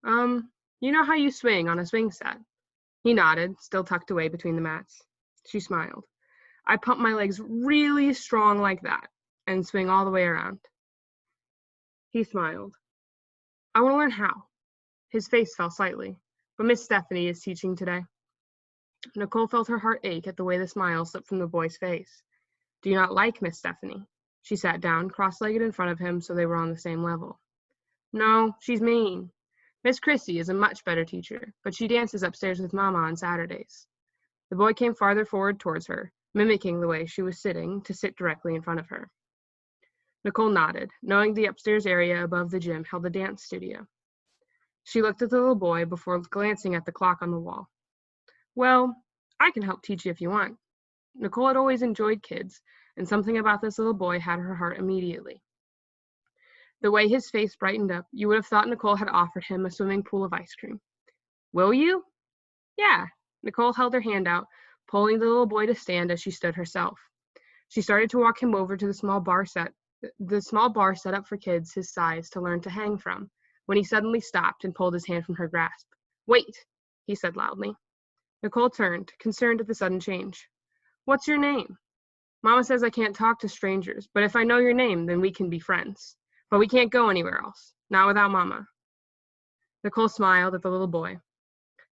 You know how you swing on a swing set?" He nodded, still tucked away between the mats. She smiled. I pump my legs really strong like that and swing all the way around. He smiled. I want to learn how. His face fell slightly, but Miss Stephanie is teaching today. Nicole felt her heart ache at the way the smile slipped from the boy's face. Do you not like Miss Stephanie? She sat down, cross-legged in front of him so they were on the same level. No, she's mean. Miss Christie is a much better teacher, but she dances upstairs with Mama on Saturdays. The boy came farther forward towards her, mimicking the way she was sitting to sit directly in front of her. Nicole nodded, knowing the upstairs area above the gym held a dance studio. She looked at the little boy before glancing at the clock on the wall. Well, I can help teach you if you want. Nicole had always enjoyed kids, and something about this little boy had her heart immediately. The way his face brightened up, you would have thought Nicole had offered him a swimming pool of ice cream. Will you? Yeah. Nicole held her hand out, pulling the little boy to stand as she stood herself. She started to walk him over to the small bar set up for kids his size to learn to hang from, when he suddenly stopped and pulled his hand from her grasp. Wait, he said loudly. Nicole turned, concerned at the sudden change. What's your name? Mama says I can't talk to strangers, but if I know your name, then we can be friends. But we can't go anywhere else, not without Mama. Nicole smiled at the little boy.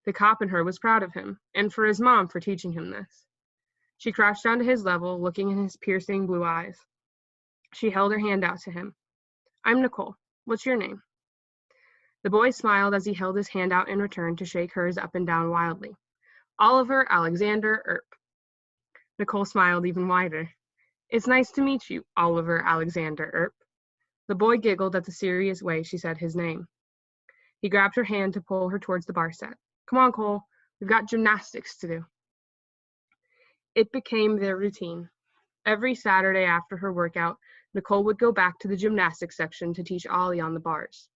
The cop in her was proud of him, and for his mom for teaching him this. She crouched down to his level, looking in his piercing blue eyes. She held her hand out to him. I'm Nicole. What's your name? The boy smiled as he held his hand out in return to shake hers up and down wildly. Oliver Alexander Earp. Nicole smiled even wider. It's nice to meet you, Oliver Alexander Earp. The boy giggled at the serious way she said his name. He grabbed her hand to pull her towards the bar set. Come on, Cole. We've got gymnastics to do. It became their routine. Every Saturday after her workout, Nicole would go back to the gymnastics section to teach Ollie on the bars.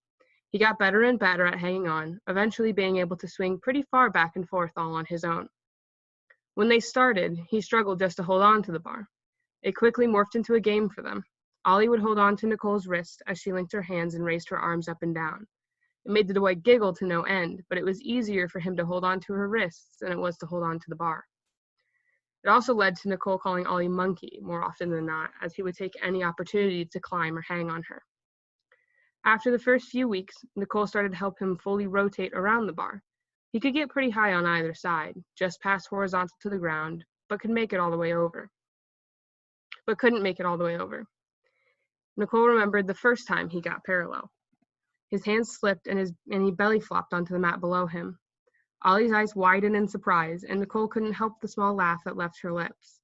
He got better and better at hanging on, eventually being able to swing pretty far back and forth all on his own. When they started, he struggled just to hold on to the bar. It quickly morphed into a game for them. Ollie would hold on to Nicole's wrist as she linked her hands and raised her arms up and down. It made the boy giggle to no end, but it was easier for him to hold on to her wrists than it was to hold on to the bar. It also led to Nicole calling Ollie Monkey more often than not, as he would take any opportunity to climb or hang on her. After the first few weeks, Nicole started to help him fully rotate around the bar. He could get pretty high on either side, just past horizontal to the ground, but couldn't make it all the way over. Nicole remembered the first time he got parallel. His hands slipped and he belly flopped onto the mat below him. Ollie's eyes widened in surprise, and Nicole couldn't help the small laugh that left her lips.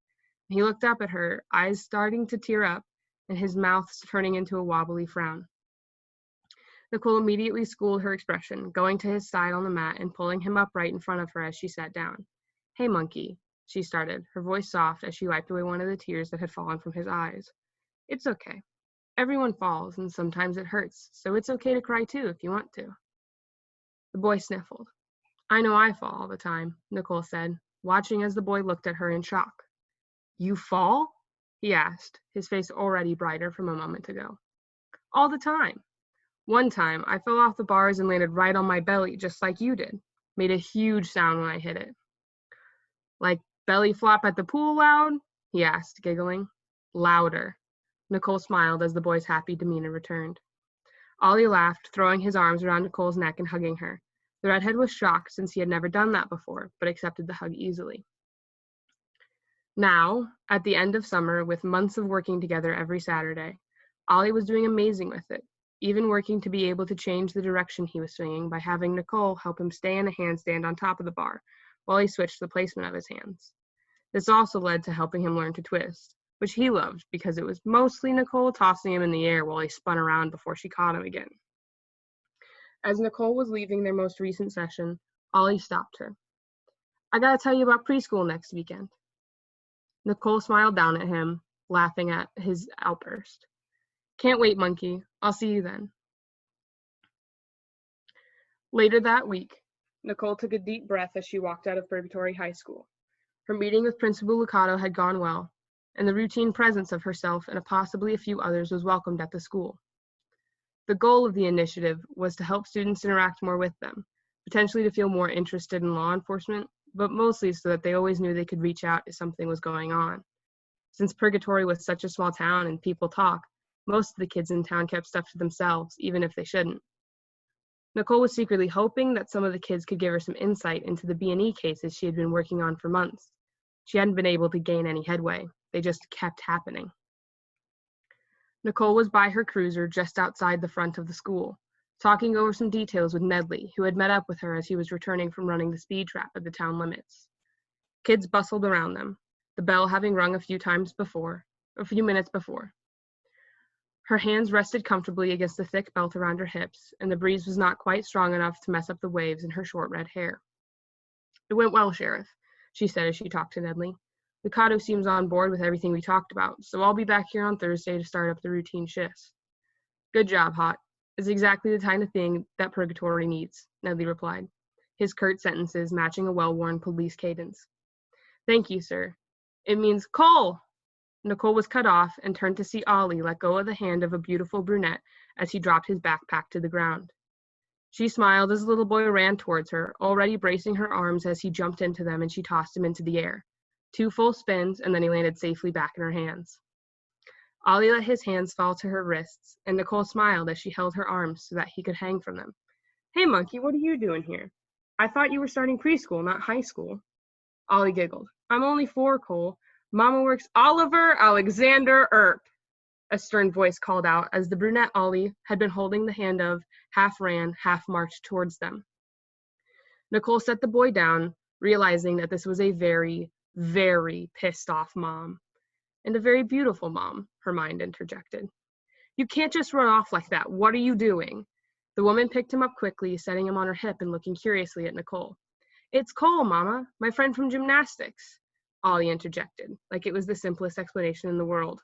He looked up at her, eyes starting to tear up, and his mouth turning into a wobbly frown. Nicole immediately schooled her expression, going to his side on the mat and pulling him upright in front of her as she sat down. Hey, monkey, she started, her voice soft as she wiped away one of the tears that had fallen from his eyes. It's okay. Everyone falls, and sometimes it hurts, so it's okay to cry too if you want to. The boy sniffled. I know I fall all the time, Nicole said, watching as the boy looked at her in shock. You fall? He asked, his face already brighter from a moment ago. All the time. One time, I fell off the bars and landed right on my belly, just like you did. Made a huge sound when I hit it. Like belly flop at the pool loud? He asked, giggling. Louder. Nicole smiled as the boy's happy demeanor returned. Ollie laughed, throwing his arms around Nicole's neck and hugging her. The redhead was shocked since he had never done that before, but accepted the hug easily. Now, at the end of summer, with months of working together every Saturday, Ollie was doing amazing with it, even working to be able to change the direction he was swinging by having Nicole help him stay in a handstand on top of the bar while he switched the placement of his hands. This also led to helping him learn to twist, which he loved because it was mostly Nicole tossing him in the air while he spun around before she caught him again. As Nicole was leaving their most recent session, Ollie stopped her. I gotta tell you about preschool next weekend. Nicole smiled down at him, laughing at his outburst. Can't wait, monkey. I'll see you then. Later that week, Nicole took a deep breath as she walked out of Purgatory High School. Her meeting with Principal Lucado had gone well, and the routine presence of herself and possibly a few others was welcomed at the school. The goal of the initiative was to help students interact more with them, potentially to feel more interested in law enforcement, but mostly so that they always knew they could reach out if something was going on. Since Purgatory was such a small town and people talk, most of the kids in town kept stuff to themselves, even if they shouldn't. Nicole was secretly hoping that some of the kids could give her some insight into the B&E cases she had been working on for months. She hadn't been able to gain any headway. They just kept happening. Nicole was by her cruiser just outside the front of the school, talking over some details with Nedley, who had met up with her as he was returning from running the speed trap at the town limits. Kids bustled around them, the bell having rung a few minutes before. Her hands rested comfortably against the thick belt around her hips, and the breeze was not quite strong enough to mess up the waves in her short red hair. "It went well, Sheriff," she said as she talked to Nedley. "Mikado seems on board with everything we talked about, so I'll be back here on Thursday to start up the routine shifts." "Good job, Hot. It's exactly the kind of thing that Purgatory needs," Nedley replied, his curt sentences matching a well-worn police cadence. "Thank you, sir. It means Cole!" Nicole was cut off and turned to see Ollie let go of the hand of a beautiful brunette as he dropped his backpack to the ground. She smiled as the little boy ran towards her, already bracing her arms as he jumped into them, and she tossed him into the air. 2 full spins, and then he landed safely back in her hands. Ollie let his hands fall to her wrists, and Nicole smiled as she held her arms so that he could hang from them. "Hey, monkey, what are you doing here? I thought you were starting preschool, not high school." Ollie giggled. "I'm only 4, Cole. Mama works Oliver Alexander Earp," a stern voice called out as the brunette Ollie had been holding the hand of half ran, half marched towards them. Nicole set the boy down, realizing that this was a very, very pissed off mom. "And a very beautiful mom," her mind interjected. "You can't just run off like that. What are you doing?" The woman picked him up quickly, setting him on her hip and looking curiously at Nicole. "It's Cole, Mama, my friend from gymnastics," Ollie interjected, like it was the simplest explanation in the world.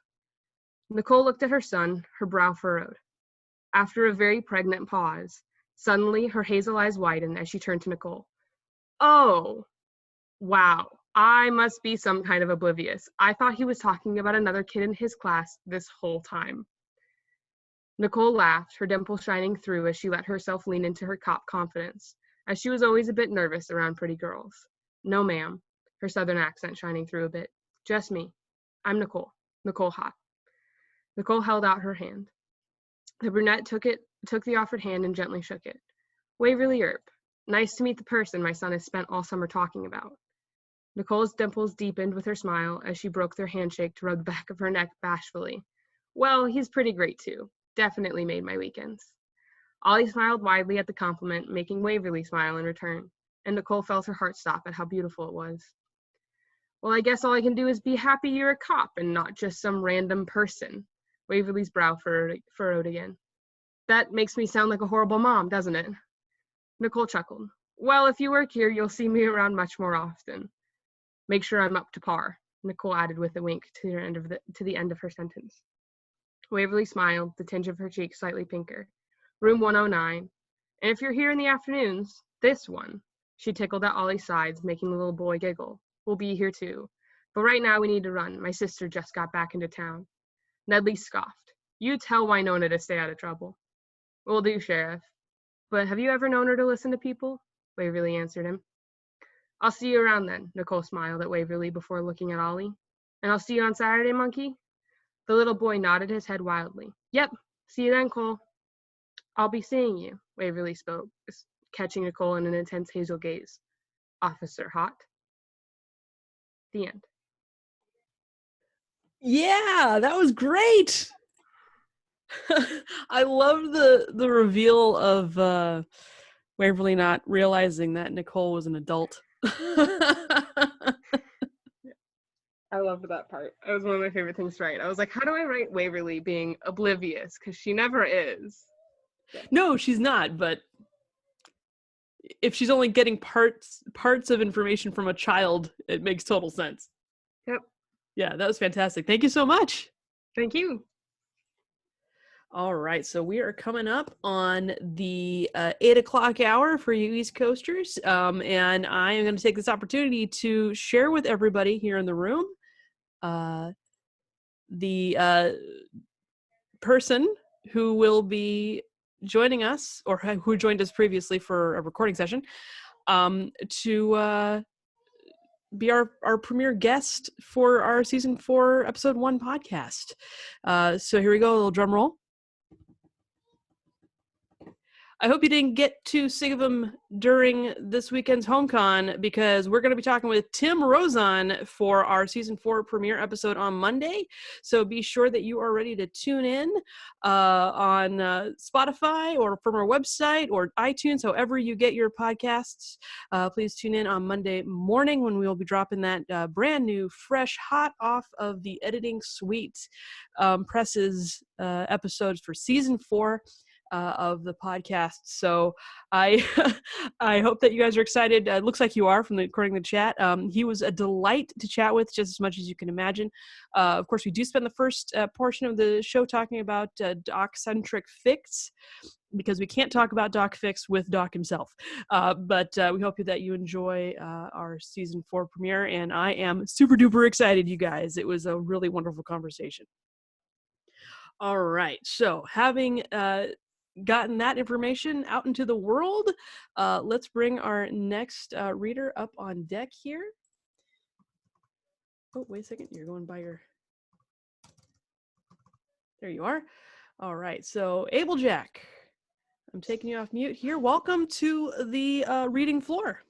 Nicole looked at her son, her brow furrowed. After a very pregnant pause, suddenly her hazel eyes widened as she turned to Nicole. "Oh, wow, I must be some kind of oblivious. I thought he was talking about another kid in his class this whole time." Nicole laughed, her dimple shining through as she let herself lean into her cop confidence, as she was always a bit nervous around pretty girls. "No, ma'am," her southern accent shining through a bit. "Just me. I'm Nicole Hot." Nicole held out her hand. The brunette took the offered hand and gently shook it. "Waverly Earp. Nice to meet the person my son has spent all summer talking about." Nicole's dimples deepened with her smile as she broke their handshake to rub the back of her neck bashfully. "Well, he's pretty great too. Definitely made my weekends." Ollie smiled widely at the compliment, making Waverly smile in return, and Nicole felt her heart stop at how beautiful it was. "Well, I guess all I can do is be happy you're a cop and not just some random person." Waverly's brow furrowed again. "That makes me sound like a horrible mom, doesn't it?" Nicole chuckled. "Well, if you work here, you'll see me around much more often. Make sure I'm up to par," Nicole added with a wink to the end of her sentence. Waverly smiled, the tinge of her cheek slightly pinker. "Room 109. And if you're here in the afternoons, this one," she tickled at Ollie's sides, making the little boy giggle, "will be here too. But right now we need to run. My sister just got back into town." Nedley scoffed. "You tell Winona to stay out of trouble." "Will do, Sheriff. But have you ever known her to listen to people?" Waverly answered him. "I'll see you around then," Nicole smiled at Waverly before looking at Ollie. "And I'll see you on Saturday, monkey?" The little boy nodded his head wildly. "Yep, see you then, Cole." "I'll be seeing you," Waverly spoke, catching Nicole in an intense hazel gaze. "Officer Hot." The end. Yeah, that was great. I love the reveal of Waverly not realizing that Nicole was an adult. I loved that part. It was one of my favorite things to write. I was like, how do I write Waverly being oblivious? Because she never is. No, she's not, but if she's only getting parts of information from a child, it makes total sense. Yep. Yeah, that was fantastic. Thank you so much. Thank you. All right, so we are coming up on the 8 o'clock hour for you East Coasters, and I am going to take this opportunity to share with everybody here in the room the person who will be joining us, or who joined us previously for a recording session, to be our premiere guest for our season 4 episode 1 podcast. So here we go, a little drum roll. I hope you didn't get too sick of him during this weekend's HomeCon, because we're going to be talking with Tim Rozon for our season 4 premiere episode on Monday. So be sure that you are ready to tune in on Spotify or from our website or iTunes, however you get your podcasts. Please tune in on Monday morning when we will be dropping that brand new, fresh, hot off of the editing suite presses episodes for season 4. Of the podcast. So I I hope that you guys are excited. It looks like you are according to the chat. He was a delight to chat with, just as much as you can imagine. Of course, we do spend the first portion of the show talking about Doc-centric fics, because we can't talk about Doc fics with Doc himself. But we hope that you enjoy our season 4 premiere, and I am super duper excited, you guys. It was a really wonderful conversation. All right, so having gotten that information out into the world, let's bring our next reader up on deck here. Oh, wait a second, you're going by your... There you are. All right, so AbleJack, I'm taking you off mute here. Welcome to the reading floor.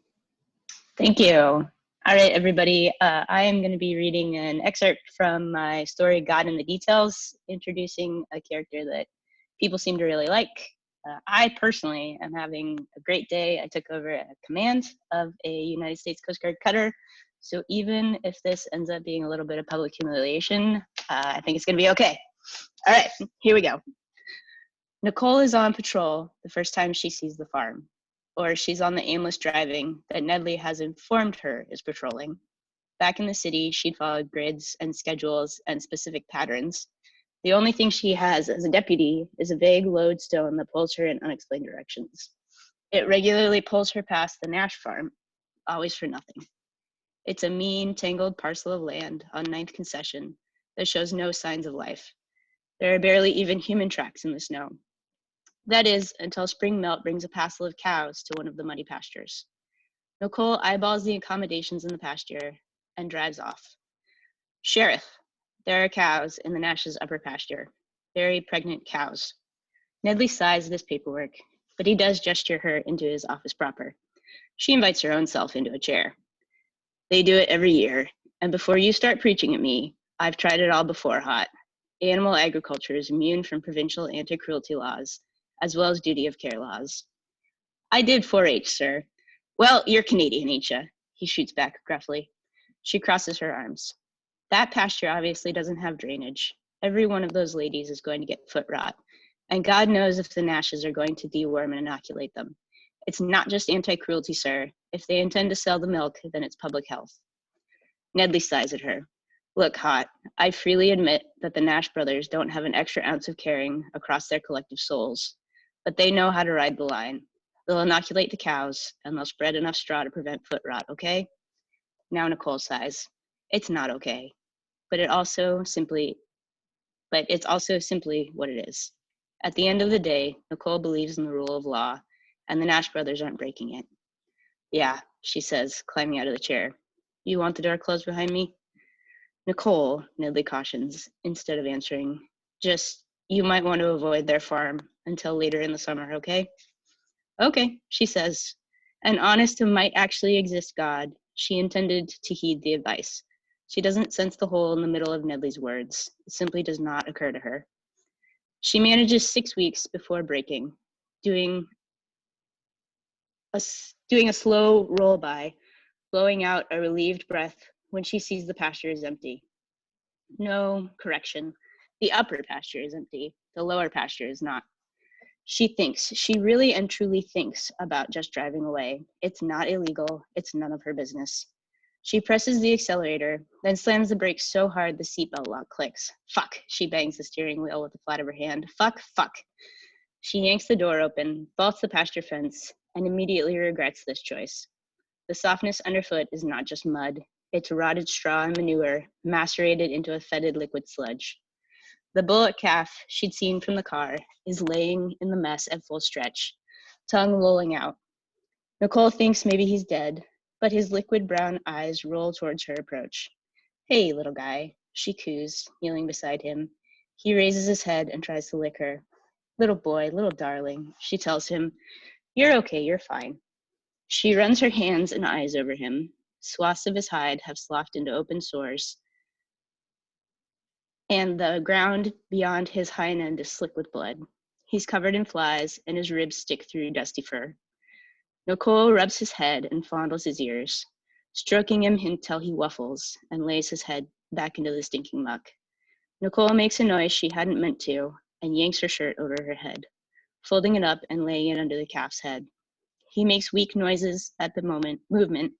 Thank you. All right, everybody. I am going to be reading an excerpt from my story, God in the Details, introducing a character that people seem to really like. I personally am having a great day. I took over a command of a United States Coast Guard cutter. So even if this ends up being a little bit of public humiliation, I think it's going to be okay. All right, here we go. Nicole is on patrol the first time she sees the farm, or she's on the aimless driving that Nedley has informed her is patrolling. Back in the city, she'd followed grids and schedules and specific patterns. The only thing she has as a deputy is a vague lodestone that pulls her in unexplained directions. It regularly pulls her past the Nash farm, always for nothing. It's a mean, tangled parcel of land on 9th Concession that shows no signs of life. There are barely even human tracks in the snow. That is, until spring melt brings a passel of cows to one of the muddy pastures. Nicole eyeballs the accommodations in the pasture and drives off. Sheriff, there are cows in the Nash's upper pasture. Very pregnant cows. Nedley sighs at his paperwork, but he does gesture her into his office proper. She invites her own self into a chair. They do it every year, and before you start preaching at me, I've tried it all before, Hot. Animal agriculture is immune from provincial anti-cruelty laws, as well as duty of care laws. I did 4-H, sir. Well, you're Canadian, ain't ya? He shoots back gruffly. She crosses her arms. That pasture obviously doesn't have drainage. Every one of those ladies is going to get foot rot. And God knows if the Nashes are going to deworm and inoculate them. It's not just anti-cruelty, sir. If they intend to sell the milk, then it's public health. Nedley sighs at her. Look, Hot, I freely admit that the Nash brothers don't have an extra ounce of caring across their collective souls, but they know how to ride the line. They'll inoculate the cows, and they'll spread enough straw to prevent foot rot, okay? Now Nicole sighs. It's not okay, but it's also simply what it is. At the end of the day, Nicole believes in the rule of law, and the Nash brothers aren't breaking it. Yeah, she says, climbing out of the chair. You want the door closed behind me? Nicole, Nedley cautions, instead of answering, just, you might want to avoid their farm until later in the summer, okay? Okay, she says. An honest and might actually exist God, she intended to heed the advice. She doesn't sense the hole in the middle of Nedley's words. It simply does not occur to her. She manages 6 weeks before breaking, doing a slow roll by, blowing out a relieved breath when she sees the pasture is empty. No, correction. The upper pasture is empty. The lower pasture is not. She really and truly thinks about just driving away. It's not illegal. It's none of her business. She presses the accelerator, then slams the brakes so hard the seatbelt lock clicks. Fuck, she bangs the steering wheel with the flat of her hand. Fuck. She yanks the door open, vaults the pasture fence, and immediately regrets this choice. The softness underfoot is not just mud. It's rotted straw and manure, macerated into a fetid liquid sludge. The bullock calf she'd seen from the car is laying in the mess at full stretch, tongue lolling out. Nicole thinks maybe he's dead, but his liquid brown eyes roll towards her approach. Hey, little guy, she coos, kneeling beside him. He raises his head and tries to lick her. Little boy, little darling, she tells him. You're okay, you're fine. She runs her hands and eyes over him. Swaths of his hide have sloughed into open sores, and the ground beyond his hind end is slick with blood. He's covered in flies, and his ribs stick through dusty fur. Nicole rubs his head and fondles his ears, stroking him until he waffles and lays his head back into the stinking muck. Nicole makes a noise she hadn't meant to and yanks her shirt over her head, folding it up and laying it under the calf's head. He makes weak noises at the movement,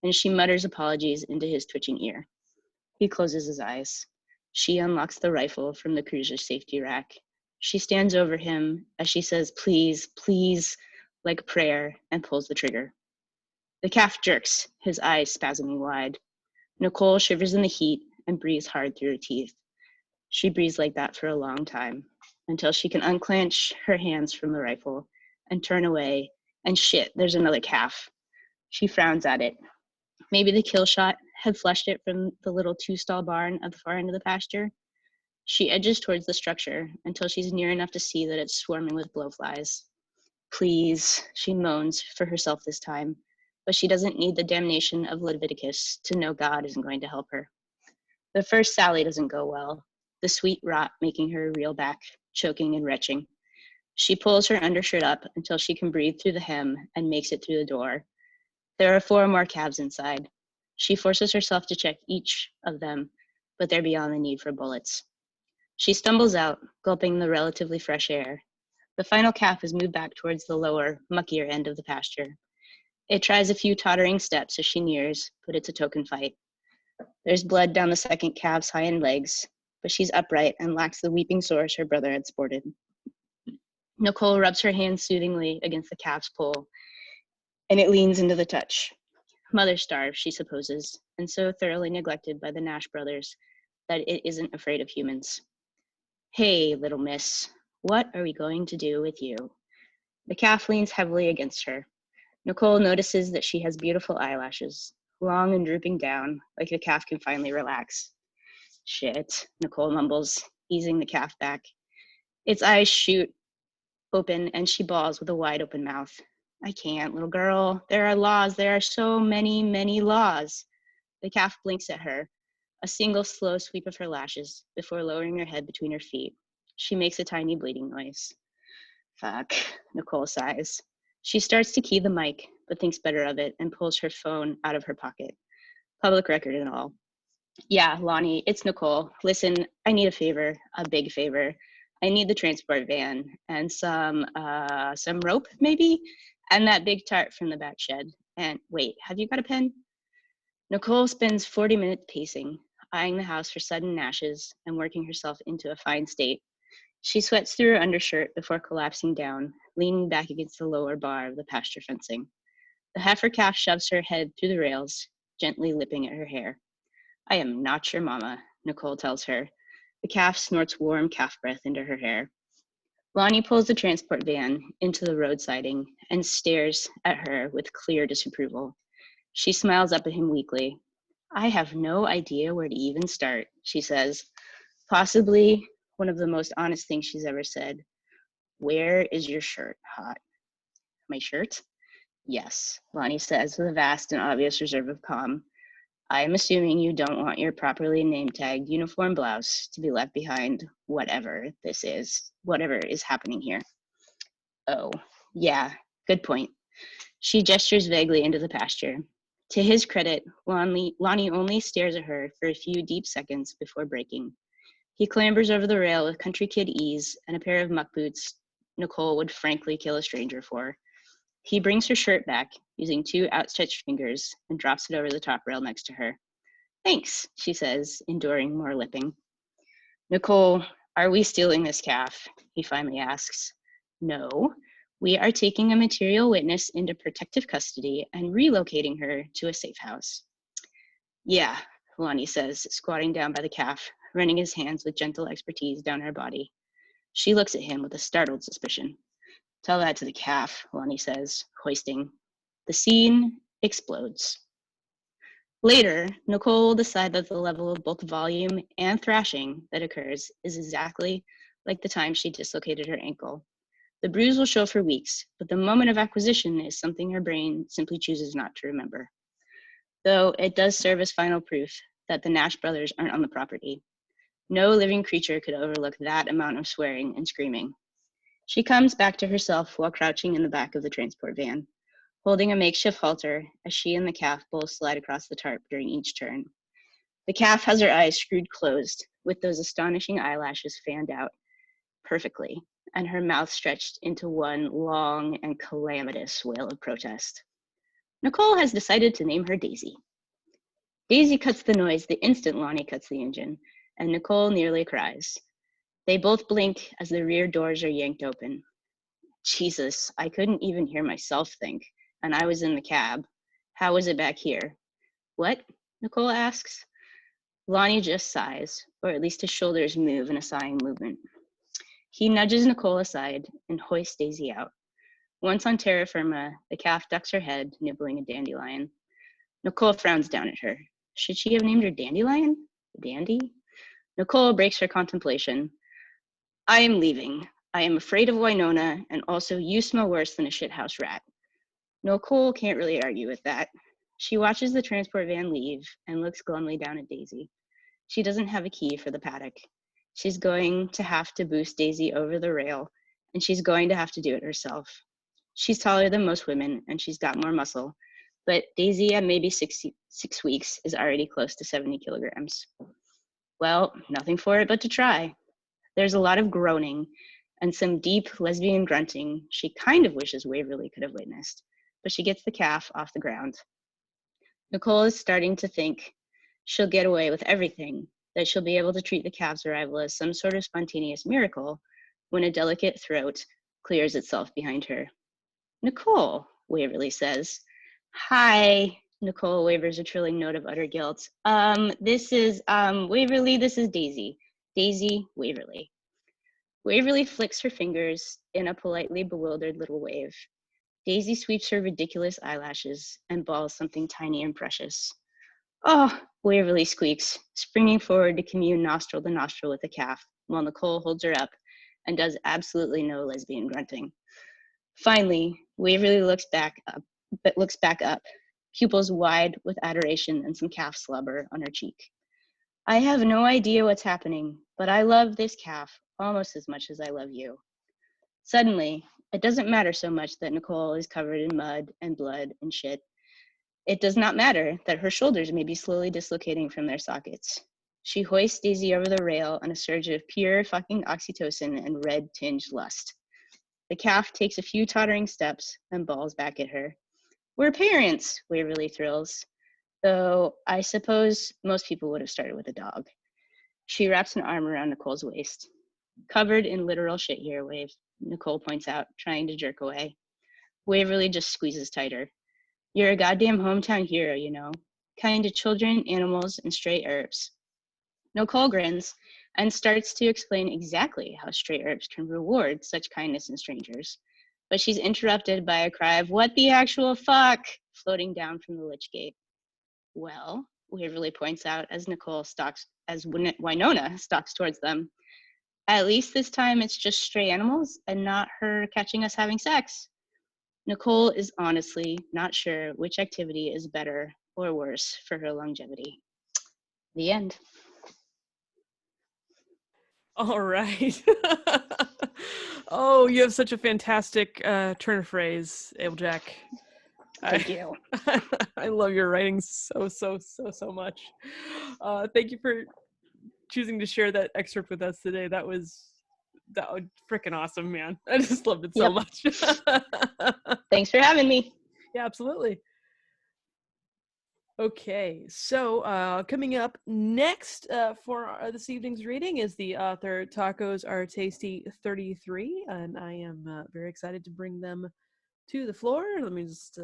and she mutters apologies into his twitching ear. He closes his eyes. She unlocks the rifle from the cruiser's safety rack. She stands over him as she says, please, please, like a prayer, and pulls the trigger. The calf jerks, his eyes spasming wide. Nicole shivers in the heat and breathes hard through her teeth. She breathes like that for a long time, until she can unclench her hands from the rifle and turn away, and shit, there's another calf. She frowns at it. Maybe the kill shot had flushed it from the little 2-stall barn at the far end of the pasture. She edges towards the structure until she's near enough to see that it's swarming with blowflies. Please, she moans for herself this time, but she doesn't need the damnation of Leviticus to know God isn't going to help her. The first sally doesn't go well, the sweet rot making her reel back, choking and retching. She pulls her undershirt up until she can breathe through the hem and makes it through the door. There are 4 more calves inside. She forces herself to check each of them, but they're beyond the need for bullets. She stumbles out, gulping the relatively fresh air. The final calf is moved back towards the lower, muckier end of the pasture. It tries a few tottering steps as she nears, but it's a token fight. There's blood down the second calf's hind legs, but she's upright and lacks the weeping sores her brother had sported. Nicole rubs her hand soothingly against the calf's poll, and it leans into the touch. Mother-starved, she supposes, and so thoroughly neglected by the Nash brothers that it isn't afraid of humans. Hey, little miss, what are we going to do with you? The calf leans heavily against her. Nicole notices that she has beautiful eyelashes, long and drooping down, like the calf can finally relax. Shit, Nicole mumbles, easing the calf back. Its eyes shoot open and she bawls with a wide open mouth. I can't, little girl. There are laws. There are so many, many laws. The calf blinks at her, a single slow sweep of her lashes before lowering her head between her feet. She makes a tiny bleeding noise. Fuck, Nicole sighs. She starts to key the mic, but thinks better of it and pulls her phone out of her pocket. Public record and all. Yeah, Lonnie, it's Nicole. Listen, I need a favor, a big favor. I need the transport van and some rope, maybe? And that big tart from the back shed. And wait, have you got a pen? Nicole spends 40 minutes pacing, eyeing the house for sudden gnashes and working herself into a fine state. She sweats through her undershirt before collapsing down, leaning back against the lower bar of the pasture fencing. The heifer calf shoves her head through the rails, gently lipping at her hair. I am not your mama, Nicole tells her. The calf snorts warm calf breath into her hair. Lonnie pulls the transport van into the road siding and stares at her with clear disapproval. She smiles up at him weakly. I have no idea where to even start, she says, possibly one of the most honest things she's ever said. Where is your shirt, Hot? My shirt? Yes, Lonnie says with a vast and obvious reserve of calm. I am assuming you don't want your properly name-tagged uniform blouse to be left behind, whatever is happening here. Oh, yeah, good point. She gestures vaguely into the pasture. To his credit, Lonnie only stares at her for a few deep seconds before breaking. He clambers over the rail with country kid ease and a pair of muck boots Nicole would frankly kill a stranger for. He brings her shirt back, using 2 outstretched fingers, and drops it over the top rail next to her. Thanks, she says, enduring more lipping. Nicole, are we stealing this calf? He finally asks. No, we are taking a material witness into protective custody and relocating her to a safe house. Yeah, Lonnie says, squatting down by the calf, running his hands with gentle expertise down her body. She looks at him with a startled suspicion. Tell that to the calf, Lonnie says, hoisting. The scene explodes. Later, Nicole will decide that the level of both volume and thrashing that occurs is exactly like the time she dislocated her ankle. The bruise will show for weeks, but the moment of acquisition is something her brain simply chooses not to remember. Though it does serve as final proof that the Nash brothers aren't on the property. No living creature could overlook that amount of swearing and screaming. She comes back to herself while crouching in the back of the transport van, holding a makeshift halter as she and the calf both slide across the tarp during each turn. The calf has her eyes screwed closed, with those astonishing eyelashes fanned out perfectly, and her mouth stretched into one long and calamitous wail of protest. Nicole has decided to name her Daisy. Daisy cuts the noise the instant Lonnie cuts the engine, and Nicole nearly cries. They both blink as the rear doors are yanked open. Jesus, I couldn't even hear myself think, and I was in the cab. How was it back here? What? Nicole asks. Lonnie just sighs, or at least his shoulders move in a sighing movement. He nudges Nicole aside and hoists Daisy out. Once on terra firma, the calf ducks her head, nibbling a dandelion. Nicole frowns down at her. Should she have named her Dandelion? Dandy? Nicole breaks her contemplation. I am leaving. I am afraid of Winona, and also you smell worse than a shithouse rat. Nicole can't really argue with that. She watches the transport van leave and looks glumly down at Daisy. She doesn't have a key for the paddock. She's going to have to boost Daisy over the rail, and she's going to have to do it herself. She's taller than most women, and she's got more muscle, but Daisy at maybe 6 weeks is already close to 70 kilograms. Well, nothing for it but to try. There's a lot of groaning and some deep lesbian grunting she kind of wishes Waverly could have witnessed, but she gets the calf off the ground. Nicole is starting to think she'll get away with everything, that she'll be able to treat the calf's arrival as some sort of spontaneous miracle when a delicate throat clears itself behind her. Nicole, Waverly says. Hi, Nicole wavers a trilling note of utter guilt. This is Waverly, this is Daisy. Daisy, Waverly. Waverly flicks her fingers in a politely bewildered little wave. Daisy sweeps her ridiculous eyelashes and balls something tiny and precious. Oh, Waverly squeaks, springing forward to commune nostril to nostril with the calf, while Nicole holds her up and does absolutely no lesbian grunting. Finally, Waverly looks back up, pupils wide with adoration and some calf slobber on her cheek. I have no idea what's happening, but I love this calf almost as much as I love you. Suddenly, it doesn't matter so much that Nicole is covered in mud and blood and shit. It does not matter that her shoulders may be slowly dislocating from their sockets. She hoists Daisy over the rail on a surge of pure fucking oxytocin and red-tinged lust. The calf takes a few tottering steps and balls back at her. We're parents, Waverly thrills, though I suppose most people would have started with a dog. She wraps an arm around Nicole's waist. Covered in literal shit here, Nicole points out, trying to jerk away. Waverly just squeezes tighter. You're a goddamn hometown hero, you know. Kind to children, animals, and stray Earps. Nicole grins and starts to explain exactly how stray Earps can reward such kindness in strangers. But she's interrupted by a cry of, what the actual fuck, floating down from the lich gate. Well, Waverly points out as Winona stalks towards them. At least this time it's just stray animals and not her catching us having sex. Nicole is honestly not sure which activity is better or worse for her longevity. The end. All right. Oh, you have such a fantastic turn of phrase, AbleJack. Thank you. I love your writing so much. Thank you for choosing to share that excerpt with us today. That was freaking awesome, man. I just loved it so much. Thanks for having me. Yeah, absolutely. Okay, so coming up next for this evening's reading is the author Tacos Are Tasty 33, and I am very excited to bring them to the floor. Let me just,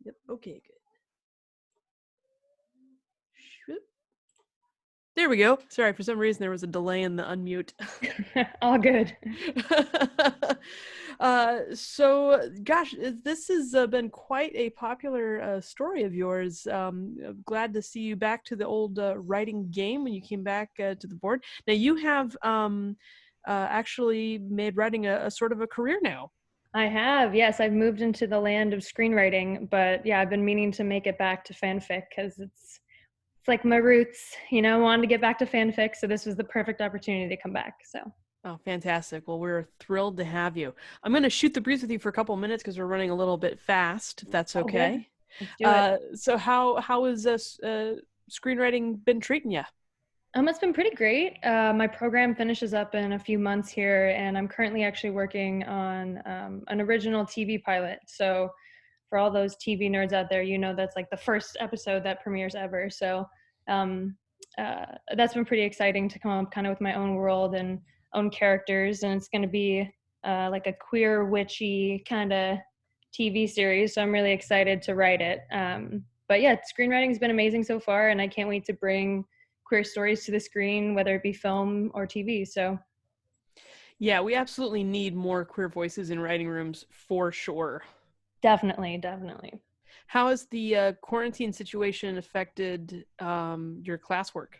yep, okay, good. There we go. Sorry, for some reason there was a delay in the unmute. All good. So, gosh, this has been quite a popular story of yours. Glad to see you back to the old writing game when you came back to the board. Now, you have actually made writing a sort of a career now. I have, yes, I've moved into the land of screenwriting, but yeah, I've been meaning to make it back to fanfic because it's like my roots, wanted to get back to fanfic, so this was the perfect opportunity to come back. So. Oh, fantastic. Well, we're thrilled to have you. I'm going to shoot the breeze with you for a couple of minutes because we're running a little bit fast, if that's okay. Let's do it. So how has screenwriting been treating you? It's been pretty great. My program finishes up in a few months here, and I'm currently actually working on an original TV pilot. So for all those TV nerds out there, that's like the first episode that premieres ever. So that's been pretty exciting to come up kind of with my own world and own characters, and it's going to be like a queer witchy kind of TV series. So I'm really excited to write it. But yeah, screenwriting's been amazing so far, and I can't wait to bring queer stories to the screen, whether it be film or TV. So yeah, we absolutely need more queer voices in writing rooms for sure. Definitely. How has the quarantine situation affected your classwork?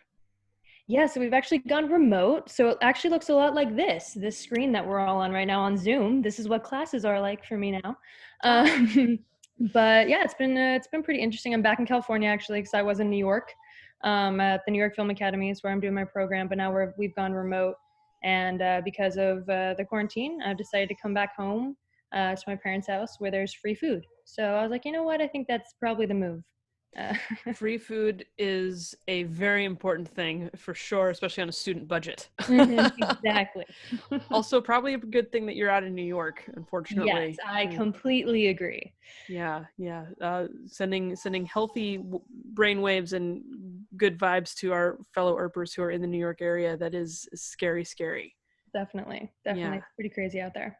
Yeah, so we've actually gone remote. So it actually looks a lot like this screen that we're all on right now on Zoom. This is what classes are like for me now. But yeah, it's been pretty interesting. I'm back in California actually because I was in New York at the New York Film Academy is where I'm doing my program. But now we've gone remote, and because of the quarantine, I've decided to come back home to my parents' house where there's free food. So I was like, you know what? I think that's probably the move. Free food is a very important thing for sure, especially on a student budget. Exactly. Also, probably a good thing that you're out in New York, unfortunately. Yes, I completely agree. Yeah. Sending healthy brainwaves and good vibes to our fellow Earpers who are in the New York area. That is scary. Definitely. Yeah. It's pretty crazy out there.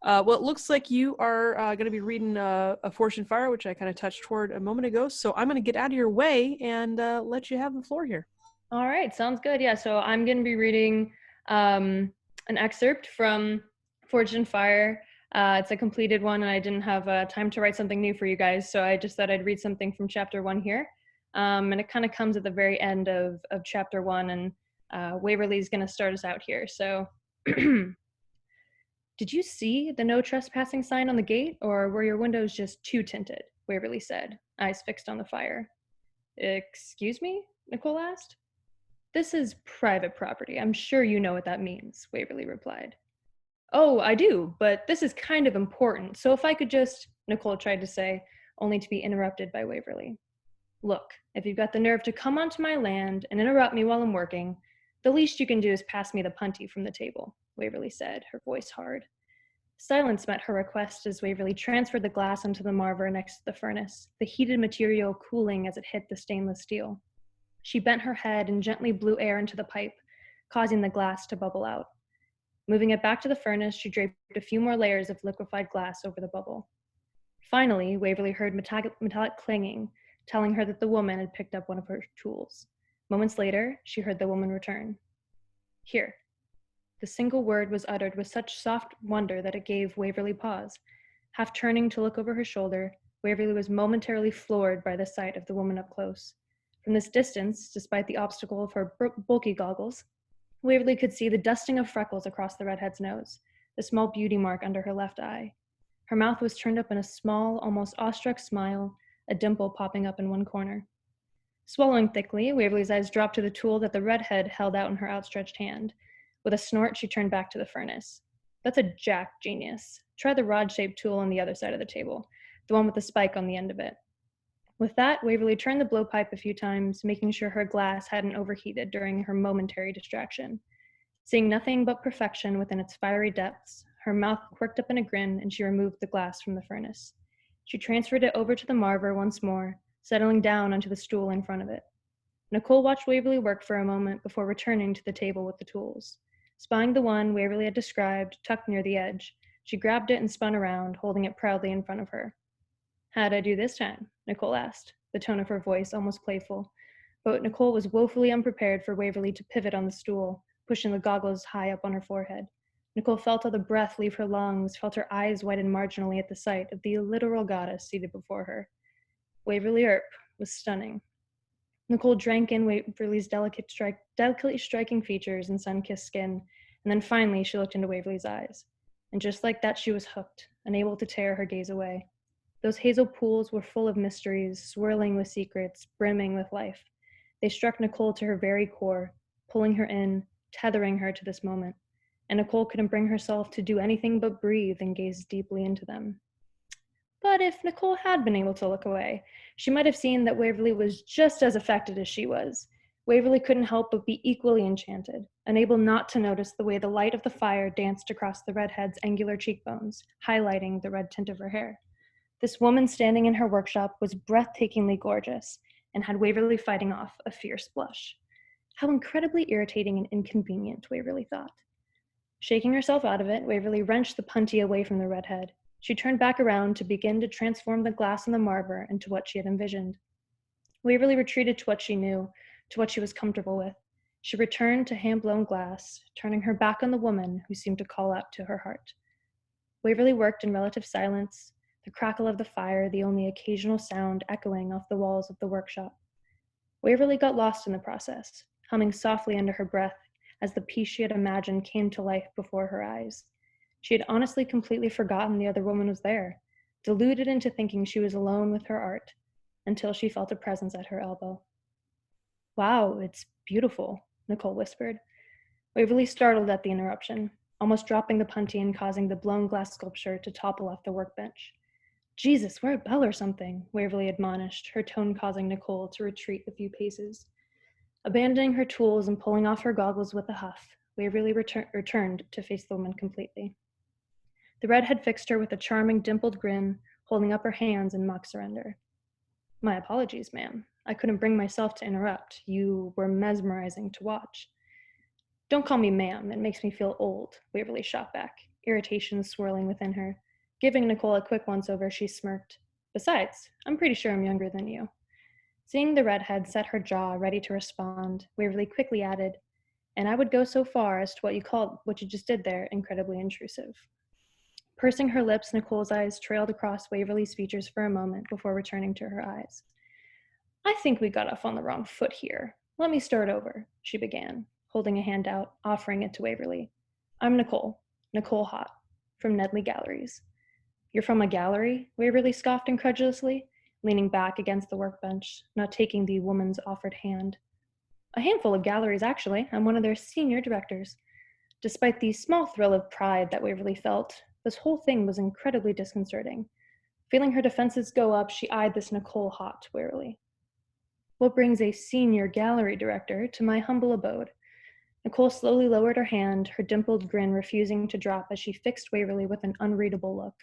Well, it looks like you are going to be reading A Forged in Fire, which I kind of touched toward a moment ago. So I'm going to get out of your way and let you have the floor here. All right. Sounds good. Yeah. So I'm going to be reading an excerpt from Forged in Fire. It's a completed one, and I didn't have time to write something new for you guys. So I just thought I'd read something from chapter 1 here. And it kind of comes at the very end of chapter 1. And Waverly's going to start us out here. So... Did you see the no trespassing sign on the gate, or were your windows just too tinted? Waverly said, eyes fixed on the fire. Excuse me? Nicole asked. This is private property. I'm sure you know what that means, Waverly replied. Oh, I do, but this is kind of important, so if I could just, Nicole tried to say, only to be interrupted by Waverly. Look, if you've got the nerve to come onto my land and interrupt me while I'm working, the least you can do is pass me the punty from the table, Waverly said, her voice hard. Silence met her request as Waverly transferred the glass onto the marver next to the furnace, the heated material cooling as it hit the stainless steel. She bent her head and gently blew air into the pipe, causing the glass to bubble out. Moving it back to the furnace, she draped a few more layers of liquefied glass over the bubble. Finally, Waverly heard metallic clanging, telling her that the woman had picked up one of her tools. Moments later, she heard the woman return. Here. The single word was uttered with such soft wonder that it gave Waverly pause. Half turning to look over her shoulder, Waverly was momentarily floored by the sight of the woman up close. From this distance, despite the obstacle of her bulky goggles, Waverly could see the dusting of freckles across the redhead's nose, the small beauty mark under her left eye. Her mouth was turned up in a small, almost awestruck smile, a dimple popping up in one corner. Swallowing thickly, Waverly's eyes dropped to the tool that the redhead held out in her outstretched hand. With a snort, she turned back to the furnace. That's a jack, genius. Try the rod-shaped tool on the other side of the table, the one with the spike on the end of it. With that, Waverly turned the blowpipe a few times, making sure her glass hadn't overheated during her momentary distraction. Seeing nothing but perfection within its fiery depths, her mouth quirked up in a grin, and she removed the glass from the furnace. She transferred it over to the marver once more, settling down onto the stool in front of it. Nicole watched Waverly work for a moment before returning to the table with the tools. Spying the one Waverly had described tucked near the edge, she grabbed it and spun around, holding it proudly in front of her. How'd I do this time? Nicole asked, the tone of her voice almost playful. But Nicole was woefully unprepared for Waverly to pivot on the stool, pushing the goggles high up on her forehead. Nicole felt all the breath leave her lungs, felt her eyes widen marginally at the sight of the literal goddess seated before her. Waverly Earp was stunning. Nicole drank in Waverly's delicately striking features and sun-kissed skin, and then finally she looked into Waverly's eyes. And just like that, she was hooked, unable to tear her gaze away. Those hazel pools were full of mysteries, swirling with secrets, brimming with life. They struck Nicole to her very core, pulling her in, tethering her to this moment. And Nicole couldn't bring herself to do anything but breathe and gaze deeply into them. But if Nicole had been able to look away, she might have seen that Waverly was just as affected as she was. Waverly couldn't help but be equally enchanted, unable not to notice the way the light of the fire danced across the redhead's angular cheekbones, highlighting the red tint of her hair. This woman standing in her workshop was breathtakingly gorgeous and had Waverly fighting off a fierce blush. How incredibly irritating and inconvenient, Waverly thought. Shaking herself out of it, Waverly wrenched the punty away from the redhead. She turned back around to begin to transform the glass and the marble into what she had envisioned. Waverly retreated to what she knew, to what she was comfortable with. She returned to hand-blown glass, turning her back on the woman who seemed to call out to her heart. Waverly worked in relative silence, the crackle of the fire the only occasional sound echoing off the walls of the workshop. Waverly got lost in the process, humming softly under her breath as the piece she had imagined came to life before her eyes. She had honestly completely forgotten the other woman was there, deluded into thinking she was alone with her art, until she felt a presence at her elbow. "Wow, it's beautiful," Nicole whispered. Waverly startled at the interruption, almost dropping the punty and causing the blown glass sculpture to topple off the workbench. "Jesus, wear a bell or something," Waverly admonished, her tone causing Nicole to retreat a few paces. Abandoning her tools and pulling off her goggles with a huff, Waverly returned to face the woman completely. The redhead fixed her with a charming dimpled grin, holding up her hands in mock surrender. "My apologies, ma'am. I couldn't bring myself to interrupt. You were mesmerizing to watch." "Don't call me ma'am. It makes me feel old," Waverly shot back, irritation swirling within her. Giving Nicole a quick once-over, she smirked. "Besides, I'm pretty sure I'm younger than you." Seeing the redhead set her jaw, ready to respond, Waverly quickly added, "And I would go so far as to what you just did there, incredibly intrusive." Pursing her lips, Nicole's eyes trailed across Waverly's features for a moment before returning to her eyes. "I think we got off on the wrong foot here. Let me start over," she began, holding a hand out, offering it to Waverly. "I'm Nicole Hott, from Nedley Galleries." "You're from a gallery?" Waverly scoffed incredulously, leaning back against the workbench, not taking the woman's offered hand. "A handful of galleries, actually. I'm one of their senior directors." Despite the small thrill of pride that Waverly felt, this whole thing was incredibly disconcerting. Feeling her defenses go up, she eyed this Nicole Hott warily. "What brings a senior gallery director to my humble abode?" Nicole slowly lowered her hand, her dimpled grin refusing to drop as she fixed Waverly with an unreadable look.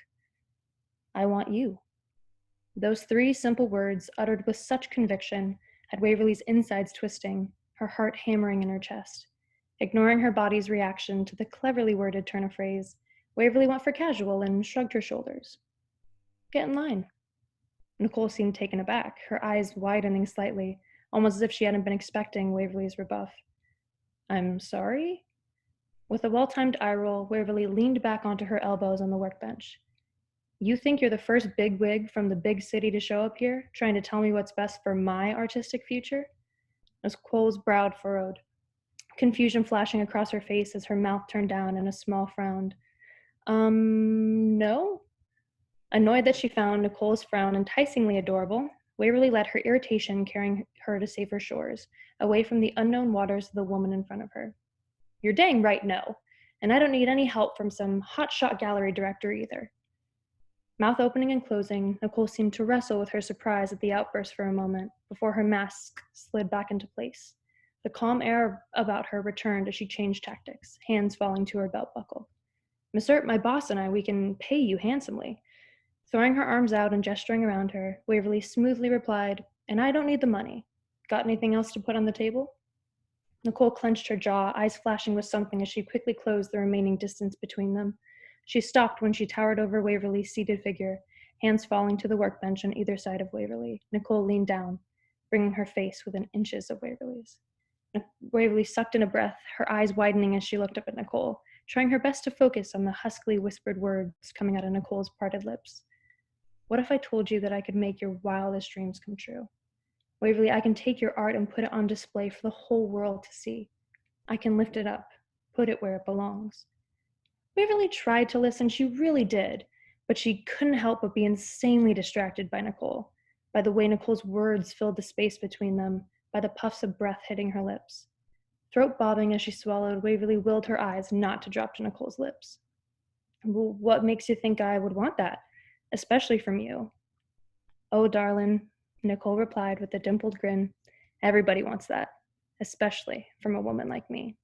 "I want you." Those three simple words, uttered with such conviction, had Waverly's insides twisting, her heart hammering in her chest. Ignoring her body's reaction to the cleverly worded turn of phrase, Waverly went for casual and shrugged her shoulders. "Get in line." Nicole seemed taken aback, her eyes widening slightly, almost as if she hadn't been expecting Waverly's rebuff. "I'm sorry?" With a well-timed eye roll, Waverly leaned back onto her elbows on the workbench. "You think you're the first bigwig from the big city to show up here, trying to tell me what's best for my artistic future?" Nicole's brow furrowed, confusion flashing across her face as her mouth turned down in a small frown. No?" Annoyed that she found Nicole's frown enticingly adorable, Waverly let her irritation carry her to safer shores, away from the unknown waters of the woman in front of her. "You're dang right no, and I don't need any help from some hotshot gallery director either." Mouth opening and closing, Nicole seemed to wrestle with her surprise at the outburst for a moment, before her mask slid back into place. The calm air about her returned as she changed tactics, hands falling to her belt buckle. "Miss Earp, my boss and I, we can pay you handsomely." Throwing her arms out and gesturing around her, Waverly smoothly replied, "And I don't need the money. Got anything else to put on the table?" Nicole clenched her jaw, eyes flashing with something as she quickly closed the remaining distance between them. She stopped when she towered over Waverly's seated figure, hands falling to the workbench on either side of Waverly. Nicole leaned down. bringing her face within inches of Waverly's. Waverly sucked in a breath, her eyes widening as she looked up at Nicole, trying her best to focus on the huskily whispered words coming out of Nicole's parted lips. What if I told you that I could make your wildest dreams come true? Waverly, I can take your art and put it on display for the whole world to see. I can lift it up, put it where it belongs. Waverly tried to listen, she really did, but she couldn't help but be insanely distracted by Nicole, by the way Nicole's words filled the space between them, by the puffs of breath hitting her lips. Throat bobbing as she swallowed, Waverly willed her eyes not to drop to Nicole's lips. Well, what makes you think I would want that, especially from you? Oh, darling, Nicole replied with a dimpled grin. Everybody wants that, especially from a woman like me.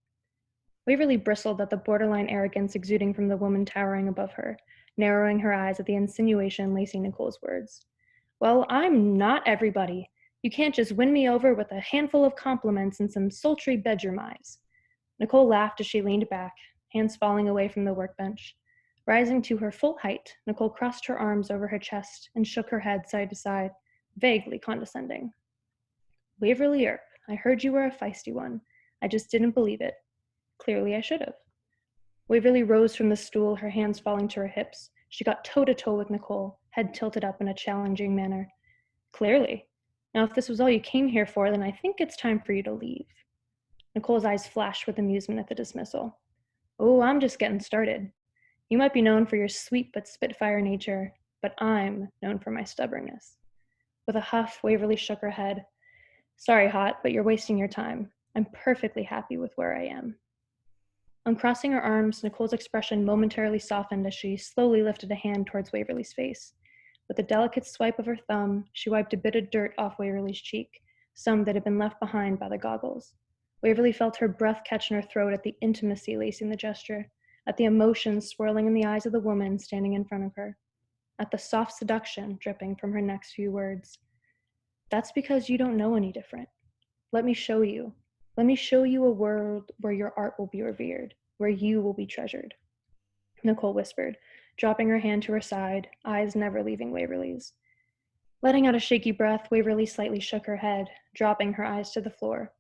Waverly bristled at the borderline arrogance exuding from the woman towering above her, narrowing her eyes at the insinuation lacing Nicole's words. Well, I'm not everybody. You can't just win me over with a handful of compliments and some sultry bedroom eyes. Nicole laughed as she leaned back, hands falling away from the workbench. Rising to her full height, Nicole crossed her arms over her chest and shook her head side to side, vaguely condescending. Waverly Earp, I heard you were a feisty one. I just didn't believe it. Clearly I should have. Waverly rose from the stool, her hands falling to her hips. She got toe-to-toe with Nicole, head tilted up in a challenging manner. Clearly. Now, if this was all you came here for, then I think it's time for you to leave. Nicole's eyes flashed with amusement at the dismissal. Oh, I'm just getting started. You might be known for your sweet but spitfire nature, but I'm known for my stubbornness. With a huff, Waverly shook her head. Sorry, Hot, but you're wasting your time. I'm perfectly happy with where I am. Uncrossing her arms, Nicole's expression momentarily softened as she slowly lifted a hand towards Waverly's face. With a delicate swipe of her thumb, she wiped a bit of dirt off Waverly's cheek, some that had been left behind by the goggles. Waverly felt her breath catch in her throat at the intimacy lacing the gesture, at the emotion swirling in the eyes of the woman standing in front of her, at the soft seduction dripping from her next few words. That's because you don't know any different. Let me show you. Let me show you a world where your art will be revered, where you will be treasured. Nicole whispered, dropping her hand to her side, eyes never leaving Waverly's. Letting out a shaky breath, Waverly slightly shook her head, dropping her eyes to the floor.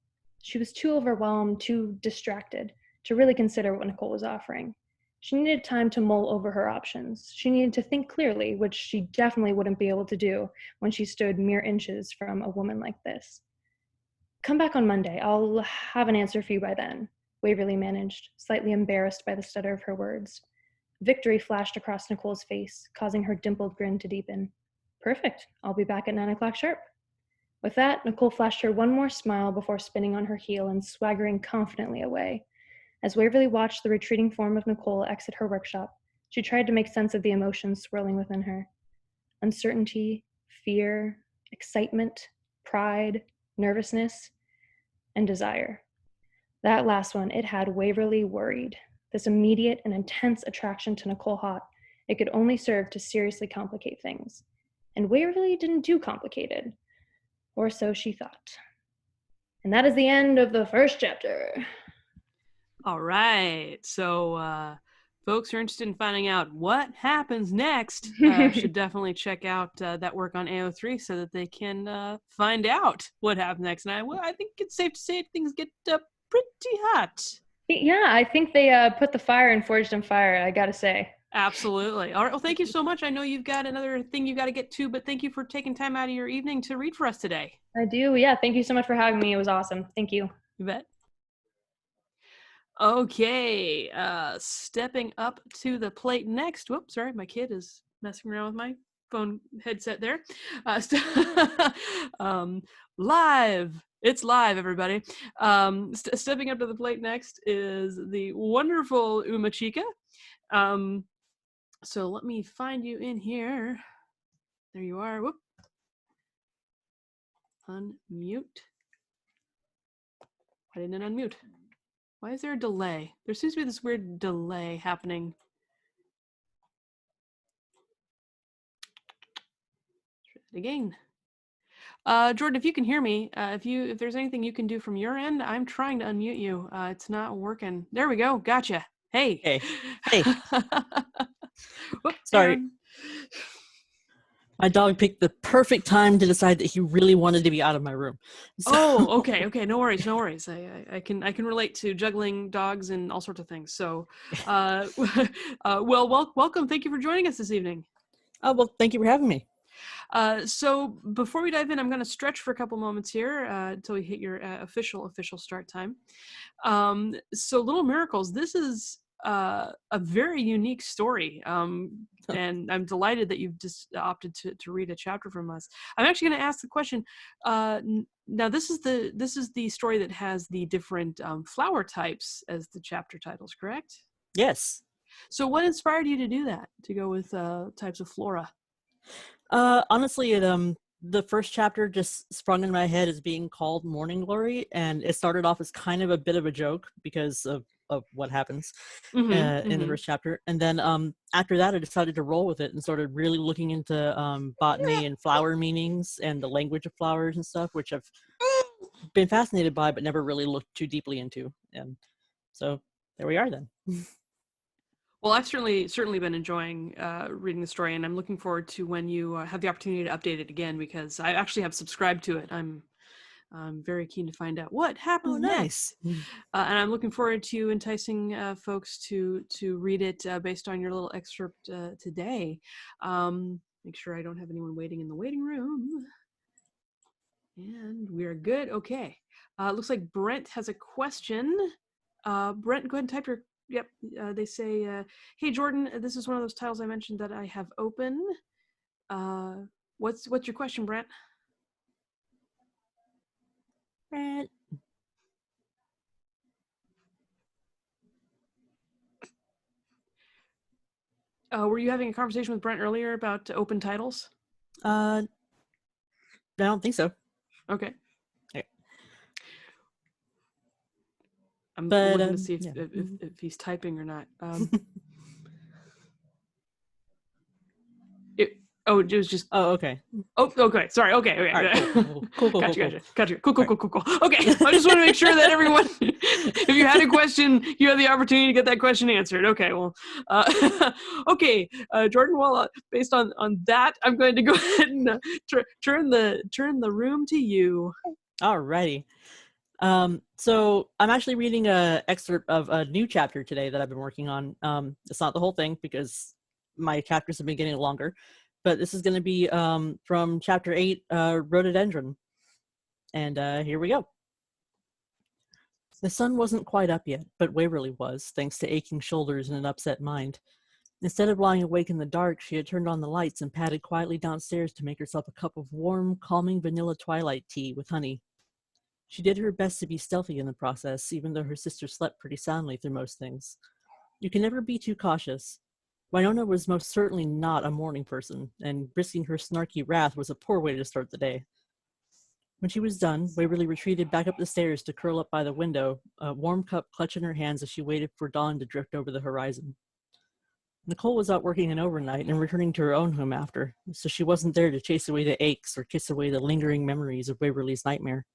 She was too overwhelmed, too distracted, to really consider what Nicole was offering. She needed time to mull over her options. She needed to think clearly, which she definitely wouldn't be able to do when she stood mere inches from a woman like this. Come back on Monday. I'll have an answer for you by then, Waverly managed, slightly embarrassed by the stutter of her words. Victory flashed across Nicole's face, causing her dimpled grin to deepen. Perfect. I'll be back at 9 o'clock sharp. With that, Nicole flashed her one more smile before spinning on her heel and swaggering confidently away. As Waverly watched the retreating form of Nicole exit her workshop, she tried to make sense of the emotions swirling within her. Uncertainty, fear, excitement, pride, nervousness, and desire. That last one, it had Waverly worried. This immediate and intense attraction to Nicole Hott, it could only serve to seriously complicate things. And Waverly didn't do complicated. Or so she thought. And that is the end of the first chapter. All right. So, folks who are interested in finding out what happens next should definitely check out that work on AO3 so that they can find out what happens next. And I think it's safe to say things get pretty hot. Yeah, I think they put the fire and forged in fire, I gotta say. Absolutely. All right. Well, thank you so much. I know you've got another thing you got to get to, but thank you for taking time out of your evening to read for us today. I do. Yeah, thank you so much for having me. It was awesome. Thank you. You bet. Okay, stepping up to the plate next. Whoops, sorry, my kid is messing around with my phone headset there. Live. It's live, everybody. Stepping up to the plate next is the wonderful Umachica. So let me find you in here. There you are. Whoop. Unmute. Why didn't it unmute? Why is there a delay? There seems to be this weird delay happening. Try it again. Jordan, if you can hear me, if there's anything you can do from your end, I'm trying to unmute you. It's not working. There we go. Gotcha. Hey. Hey. Whoops, sorry. My dog picked the perfect time to decide that he really wanted to be out of my room. So, Oh, okay. No worries. I can relate to juggling dogs and all sorts of things. So, welcome. Thank you for joining us this evening. oh, well, thank you for having me. So before we dive in, I'm going to stretch for a couple moments here until we hit your official start time. So Little Miracles, this is a very unique story. And I'm delighted that you've just opted to read a chapter from us. I'm actually going to ask the question. Now this is the story that has the different flower types as the chapter titles, correct? Yes. So what inspired you to do that, to go with types of flora? Honestly, the first chapter just sprung in my head as being called Morning Glory, and it started off as kind of a bit of a joke because of what happens in the first chapter. And then after that, I decided to roll with it and started really looking into botany and flower meanings and the language of flowers and stuff, which I've been fascinated by but never really looked too deeply into. And so there we are then. Well, I've certainly been enjoying reading the story, and I'm looking forward to when you have the opportunity to update it again, because I actually have subscribed to it. I'm very keen to find out what happens next, and I'm looking forward to enticing folks to read it based on your little excerpt today. Make sure I don't have anyone waiting in the waiting room, and we're good. Okay, looks like Brent has a question. Brent, go ahead and type your. Yep, they say, hey Jordan, this is one of those titles I mentioned that I have open. What's your question, Brent? Brent. Were you having a conversation with Brent earlier about open titles? I don't think so. Okay. Okay. I'm looking to see if he's typing or not. It was just. Oh, okay. Oh, okay. Sorry. Okay. Right, cool. Gotcha. Cool. Okay. I just want to make sure that everyone, if you had a question, you had the opportunity to get that question answered. Okay. Well, okay, Jordan. Well, based on that, I'm going to go ahead and turn the room to you. Alrighty. So I'm actually reading an excerpt of a new chapter today that I've been working on. It's not the whole thing because my chapters have been getting longer, but this is going to be from chapter 8, Rhododendron. And here we go. The sun wasn't quite up yet, but Waverly was, thanks to aching shoulders and an upset mind. Instead of lying awake in the dark, she had turned on the lights and padded quietly downstairs to make herself a cup of warm, calming vanilla twilight tea with honey. She did her best to be stealthy in the process, even though her sister slept pretty soundly through most things. You can never be too cautious. Winona was most certainly not a morning person, and risking her snarky wrath was a poor way to start the day. When she was done, Waverly retreated back up the stairs to curl up by the window, a warm cup clutched in her hands as she waited for dawn to drift over the horizon. Nicole was out working an overnight and returning to her own home after, so she wasn't there to chase away the aches or kiss away the lingering memories of Waverly's nightmare.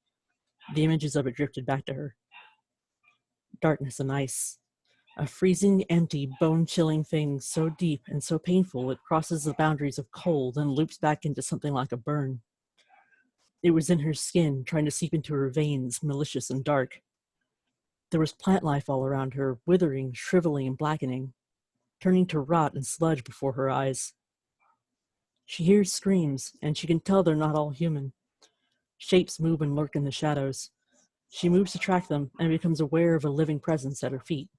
The images of it drifted back to her. Darkness and ice. A freezing, empty, bone-chilling thing so deep and so painful it crosses the boundaries of cold and loops back into something like a burn. It was in her skin, trying to seep into her veins, malicious and dark. There was plant life all around her, withering, shriveling, and blackening, turning to rot and sludge before her eyes. She hears screams, and she can tell they're not all human. Shapes move and lurk in the shadows. She moves to track them and becomes aware of a living presence at her feet.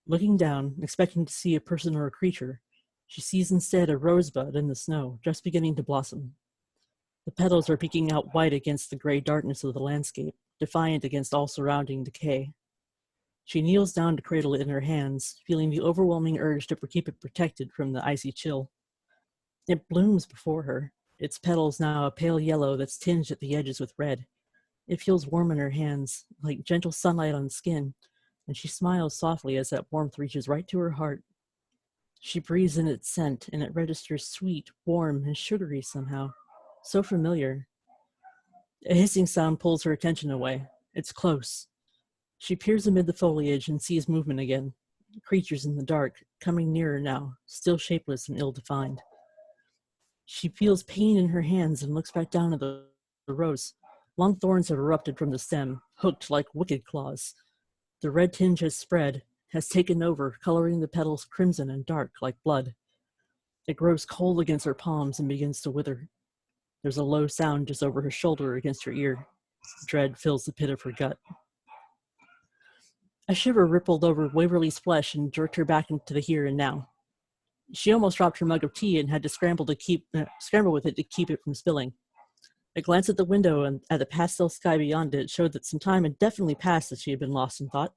Looking down, expecting to see a person or a creature, she sees instead a rosebud in the snow, just beginning to blossom. The petals are peeking out white against the gray darkness of the landscape, defiant against all surrounding decay. She kneels down to cradle it in her hands, feeling the overwhelming urge to keep it protected from the icy chill. It blooms before her, its petals now a pale yellow that's tinged at the edges with red. It feels warm in her hands, like gentle sunlight on skin, and she smiles softly as that warmth reaches right to her heart. She breathes in its scent, and it registers sweet, warm, and sugary somehow. So familiar. A hissing sound pulls her attention away. It's close. She peers amid the foliage and sees movement again. Creatures in the dark, coming nearer now, still shapeless and ill-defined. She feels pain in her hands and looks back down at the rose. Long thorns have erupted from the stem, hooked like wicked claws. The red tinge has spread, has taken over, coloring the petals crimson and dark like blood. It grows cold against her palms and begins to wither. There's a low sound just over her shoulder against her ear. Dread fills the pit of her gut. A shiver rippled over Waverly's flesh and jerked her back into the here and now. She almost dropped her mug of tea and had to scramble with it to keep it from spilling. A glance at the window and at the pastel sky beyond it showed that some time had definitely passed that she had been lost in thought.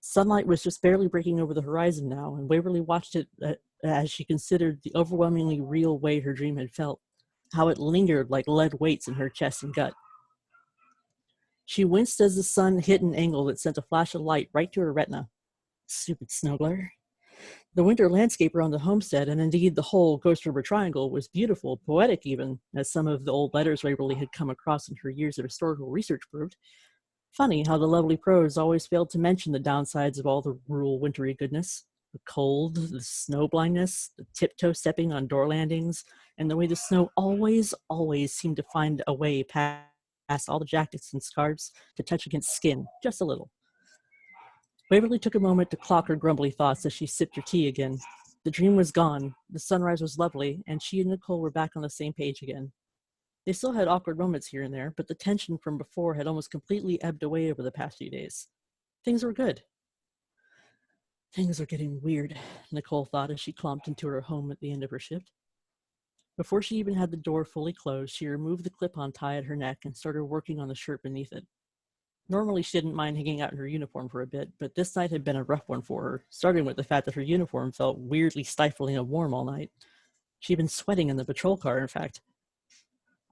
Sunlight was just barely breaking over the horizon now, and Waverly watched it as she considered the overwhelmingly real way her dream had felt, how it lingered like lead weights in her chest and gut. She winced as the sun hit an angle that sent a flash of light right to her retina. Stupid snow glare. The winter landscape around the homestead, and indeed the whole Ghost River Triangle, was beautiful, poetic even, as some of the old letters Waverly had come across in her years of historical research proved. Funny how the lovely prose always failed to mention the downsides of all the rural wintry goodness. The cold, the snow blindness, the tiptoe stepping on door landings, and the way the snow always seemed to find a way past all the jackets and scarves to touch against skin, just a little. Waverly took a moment to clock her grumbly thoughts as she sipped her tea again. The dream was gone, the sunrise was lovely, and she and Nicole were back on the same page again. They still had awkward moments here and there, but the tension from before had almost completely ebbed away over the past few days. Things were good. Things are getting weird, Nicole thought as she clomped into her home at the end of her shift. Before she even had the door fully closed, she removed the clip-on tie at her neck and started working on the shirt beneath it. Normally, she didn't mind hanging out in her uniform for a bit, but this night had been a rough one for her, starting with the fact that her uniform felt weirdly stifling and warm all night. She'd been sweating in the patrol car, in fact.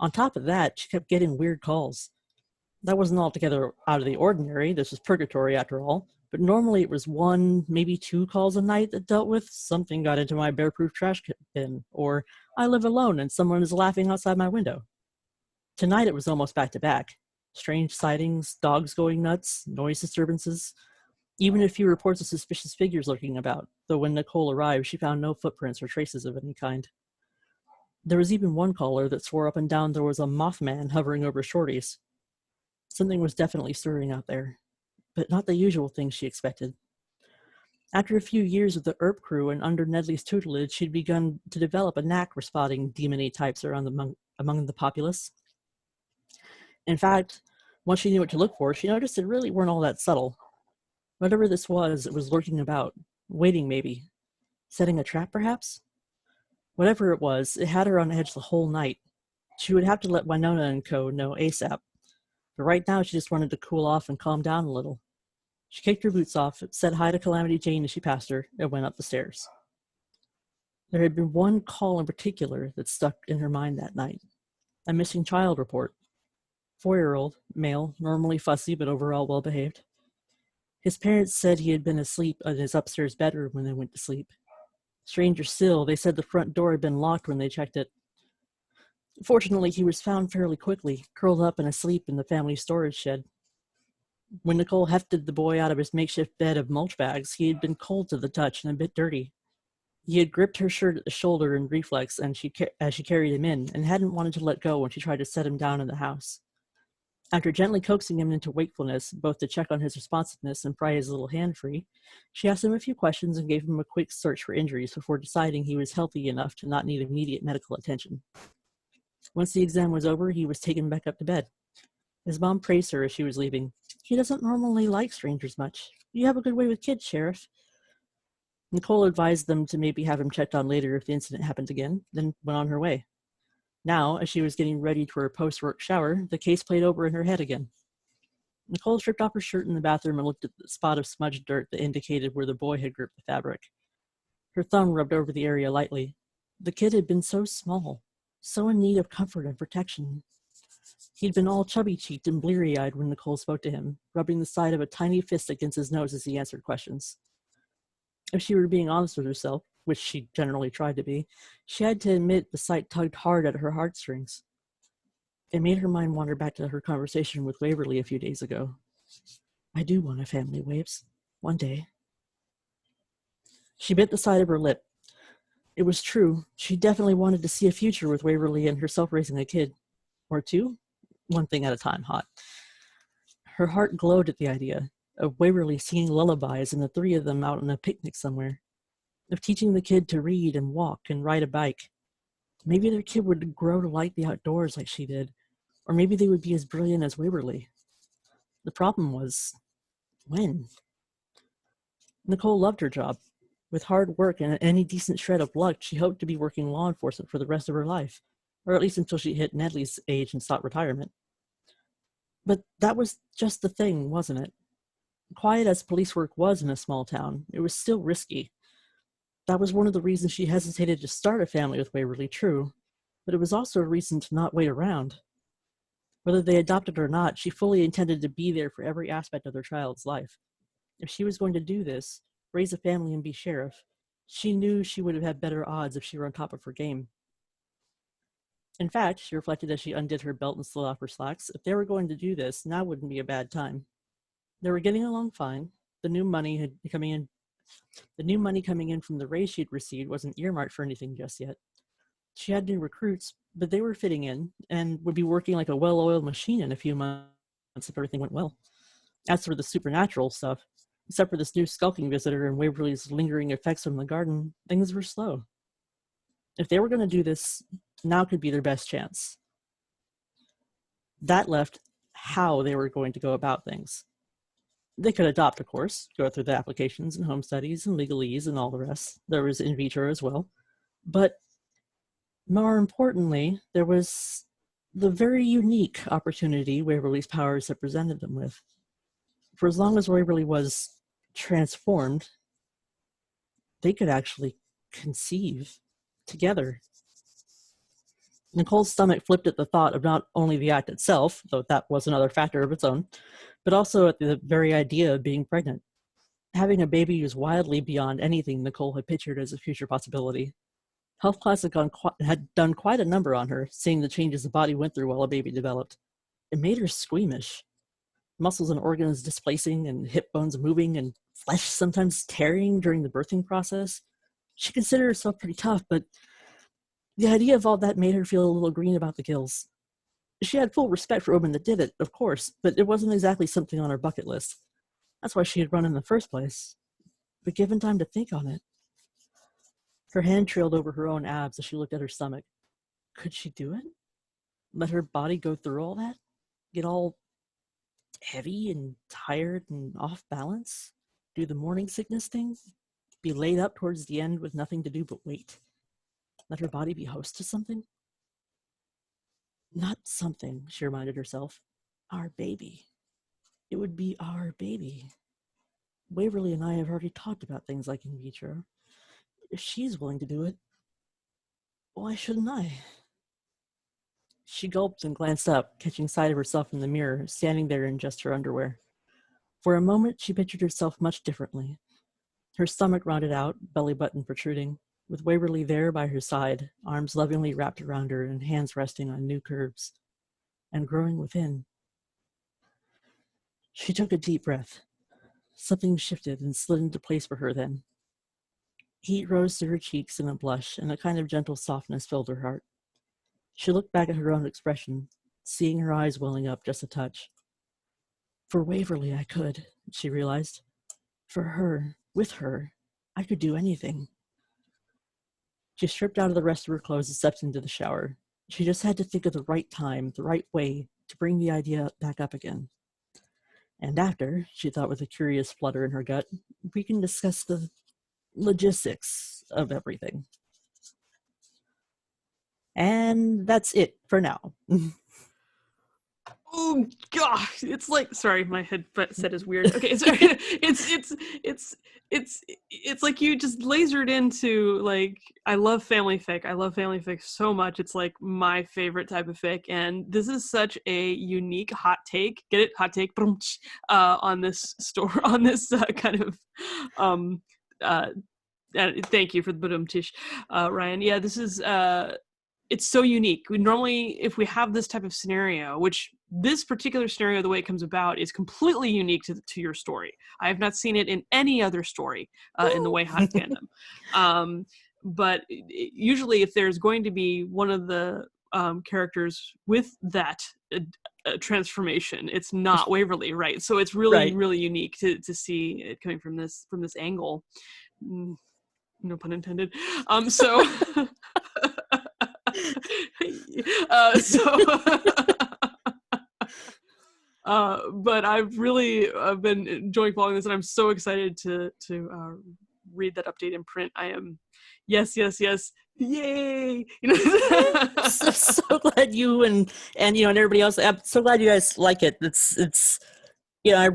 On top of that, she kept getting weird calls. That wasn't altogether out of the ordinary. This was purgatory, after all. But normally it was 1, maybe 2 calls a night that dealt with something got into my bear-proof trash bin, or I live alone and someone is laughing outside my window. Tonight it was almost back-to-back. Strange sightings, dogs going nuts, noise disturbances, even a few reports of suspicious figures lurking about, though when Nicole arrived, she found no footprints or traces of any kind. There was even one caller that swore up and down there was a Mothman hovering over Shorty's. Something was definitely stirring out there, but not the usual things she expected. After a few years with the Earp crew and under Nedley's tutelage, she'd begun to develop a knack for spotting demon-y types around among the populace. In fact, once she knew what to look for, she noticed it really weren't all that subtle. Whatever this was, it was lurking about, waiting maybe, setting a trap perhaps? Whatever it was, it had her on edge the whole night. She would have to let Winona and co. know ASAP, but right now she just wanted to cool off and calm down a little. She kicked her boots off, said hi to Calamity Jane as she passed her, and went up the stairs. There had been one call in particular that stuck in her mind that night. A missing child report. 4-year-old, male, normally fussy but overall well-behaved. His parents said he had been asleep in his upstairs bedroom when they went to sleep. Stranger still, they said the front door had been locked when they checked it. Fortunately, he was found fairly quickly, curled up and asleep in the family storage shed. When Nicole hefted the boy out of his makeshift bed of mulch bags, he had been cold to the touch and a bit dirty. He had gripped her shirt at the shoulder in reflex as she carried him in, and hadn't wanted to let go when she tried to set him down in the house. After gently coaxing him into wakefulness, both to check on his responsiveness and pry his little hand free, she asked him a few questions and gave him a quick search for injuries before deciding he was healthy enough to not need immediate medical attention. Once the exam was over, he was taken back up to bed. His mom praised her as she was leaving. He doesn't normally like strangers much. You have a good way with kids, Sheriff. Nicole advised them to maybe have him checked on later if the incident happened again, then went on her way. Now, as she was getting ready for her post-work shower, the case played over in her head again. Nicole stripped off her shirt in the bathroom and looked at the spot of smudged dirt that indicated where the boy had gripped the fabric. Her thumb rubbed over the area lightly. The kid had been so small, so in need of comfort and protection. He'd been all chubby-cheeked and bleary-eyed when Nicole spoke to him, rubbing the side of a tiny fist against his nose as he answered questions. If she were being honest with herself, which she generally tried to be, she had to admit the sight tugged hard at her heartstrings. It made her mind wander back to her conversation with Waverly a few days ago. I do want a family, Waves. One day. She bit the side of her lip. It was true. She definitely wanted to see a future with Waverly and herself raising a kid. Or two. One thing at a time, hot. Her heart glowed at the idea of Waverly singing lullabies and the three of them out on a picnic somewhere. Of teaching the kid to read and walk and ride a bike. Maybe their kid would grow to like the outdoors like she did. Or maybe they would be as brilliant as Waverly. The problem was, when? Nicole loved her job. With hard work and any decent shred of luck, she hoped to be working law enforcement for the rest of her life, or at least until she hit Nedley's age and sought retirement. But that was just the thing, wasn't it? Quiet as police work was in a small town, it was still risky. That was one of the reasons she hesitated to start a family with Waverly, true, but it was also a reason to not wait around. Whether they adopted or not, she fully intended to be there for every aspect of their child's life. If she was going to do this, raise a family and be sheriff, she knew she would have had better odds if she were on top of her game. In fact, she reflected as she undid her belt and slid off her slacks, if they were going to do this, now wouldn't be a bad time. They were getting along fine. The new money coming in from the raise she'd received wasn't earmarked for anything just yet. She had new recruits, but they were fitting in and would be working like a well-oiled machine in a few months if everything went well. As for the supernatural stuff, except for this new skulking visitor and Waverly's lingering effects from the garden, things were slow. If they were going to do this, now could be their best chance. That left how they were going to go about things. They could adopt, of course, go through the applications and home studies and legalese and all the rest. There was in vitro as well. But more importantly, there was the very unique opportunity Waverly's powers had presented them with. For as long as Waverly was transformed, they could actually conceive together. Nicole's stomach flipped at the thought of not only the act itself, though that was another factor of its own, but also at the very idea of being pregnant. Having a baby was wildly beyond anything Nicole had pictured as a future possibility. Health class had done quite a number on her, seeing the changes the body went through while a baby developed. It made her squeamish. Muscles and organs displacing and hip bones moving and flesh sometimes tearing during the birthing process. She considered herself pretty tough, but the idea of all that made her feel a little green about the gills. She had full respect for women that did it, of course, but it wasn't exactly something on her bucket list. That's why she had run in the first place. But given time to think on it, her hand trailed over her own abs as she looked at her stomach. Could she do it? Let her body go through all that? Get all heavy and tired and off balance? Do the morning sickness thing? Be laid up towards the end with nothing to do but wait? Let her body be host to something? Not something, she reminded herself. Our baby. It would be our baby. Waverly and I have already talked about things like in vitro. If she's willing to do it, why shouldn't I? She gulped and glanced up, catching sight of herself in the mirror, standing there in just her underwear. For a moment, she pictured herself much differently. Her stomach rounded out, belly button protruding, with Waverly there by her side, arms lovingly wrapped around her and hands resting on new curves. And growing within. She took a deep breath. Something shifted and slid into place for her then. Heat rose to her cheeks in a blush, and a kind of gentle softness filled her heart. She looked back at her own expression, seeing her eyes welling up just a touch. For Waverly I could, she realized. For her, with her, I could do anything. She stripped out of the rest of her clothes and stepped into the shower. She just had to think of the right time, the right way, to bring the idea back up again. And after, she thought with a curious flutter in her gut, we can discuss the logistics of everything. And that's it for now. Oh gosh, it's like, sorry, my headset is weird. Okay, sorry. It's like you just lasered into, like, I love family fic. I love family fic so much. It's like my favorite type of fic, and this is such a unique hot take. Get it? Hot take. On this on this kind of thank you for the badum tish, Ryan. Yeah, this is it's so unique. We normally, if we have this type of scenario, which this particular scenario, the way it comes about, is completely unique to your story. I have not seen it in any other story in the way hot fandom. but usually if there's going to be one of the characters with that transformation, it's not Waverly, right? So it's really Right. really unique to see it coming from this angle. No pun intended. So but I've been enjoying following this, and I'm so excited to read that update in print. I am, yes, yay! So glad you and everybody else. I'm so glad you guys like it. It's I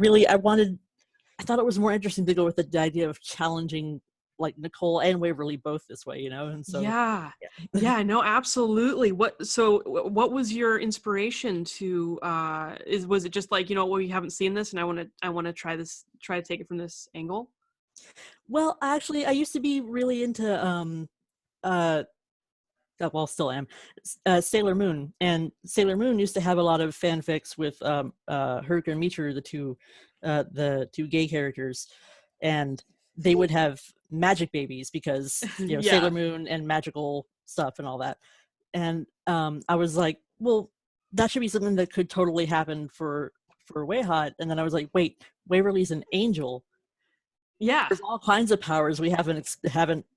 thought it was more interesting to go with the idea of challenging like Nicole and Waverly both this way, and so yeah, no, absolutely. What was your inspiration to was it just like, well, we haven't seen this and I want to try to take it from this angle? Well, actually, I used to be really into well, still am, Sailor Moon, and Sailor Moon used to have a lot of fanfics with Haruka and Michiru, the two gay characters, and they would have magic babies because Yeah. Sailor Moon and magical stuff and all that. And I was like, well, that should be something that could totally happen for Wayhot. And then I was like, wait, Waverly's an angel. Yeah, There's all kinds of powers we haven't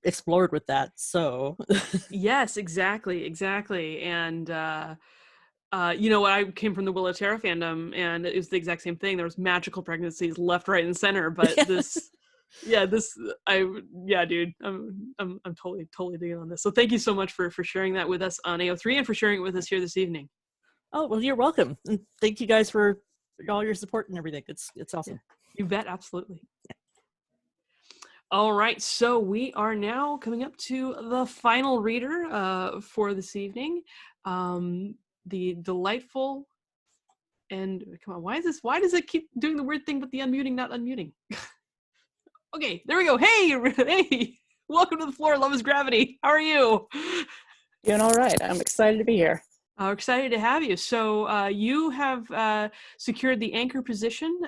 explored with that. So yes, exactly. And I came from the Willow Terra fandom, and it was the exact same thing. There was magical pregnancies left, right, and center. But dude, I'm totally digging on this. So thank you so much for sharing that with us on AO3 and for sharing it with us here this evening. Oh, well, you're welcome, and thank you guys for all your support and everything. It's awesome. You bet, absolutely. All right, so we are now coming up to the final reader for this evening. The delightful, and come on, why does it keep doing the weird thing with the unmuting, not unmuting? Okay, there we go. Hey, welcome to the floor, Love is Gravity. How are you? Doing all right. I'm excited to be here. Excited to have you. So you have secured the anchor position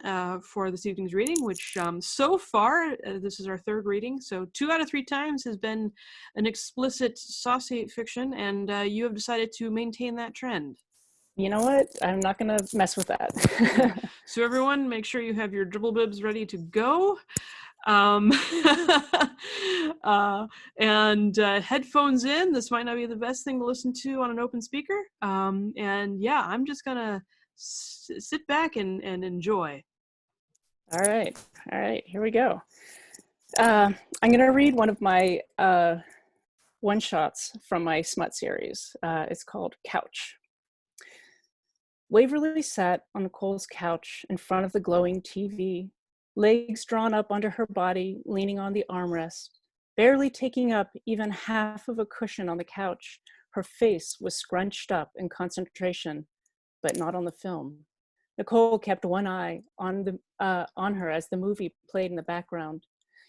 for this evening's reading, which so far, this is our third reading, so 2 out of 3 times has been an explicit saucy fiction, and you have decided to maintain that trend. You know what? I'm not going to mess with that. So everyone, make sure you have your dribble bibs ready to go. And headphones in. This might not be the best thing to listen to on an open speaker. And yeah, I'm just gonna sit back and enjoy. All right. Here we go. I'm going to read one of my one-shots from my smut series. It's called Couch. Waverly sat on Nicole's couch in front of the glowing TV, legs drawn up under her body, leaning on the armrest, barely taking up even half of a cushion on the couch. Her face was scrunched up in concentration, but not on the film. Nicole kept one eye on her as the movie played in the background.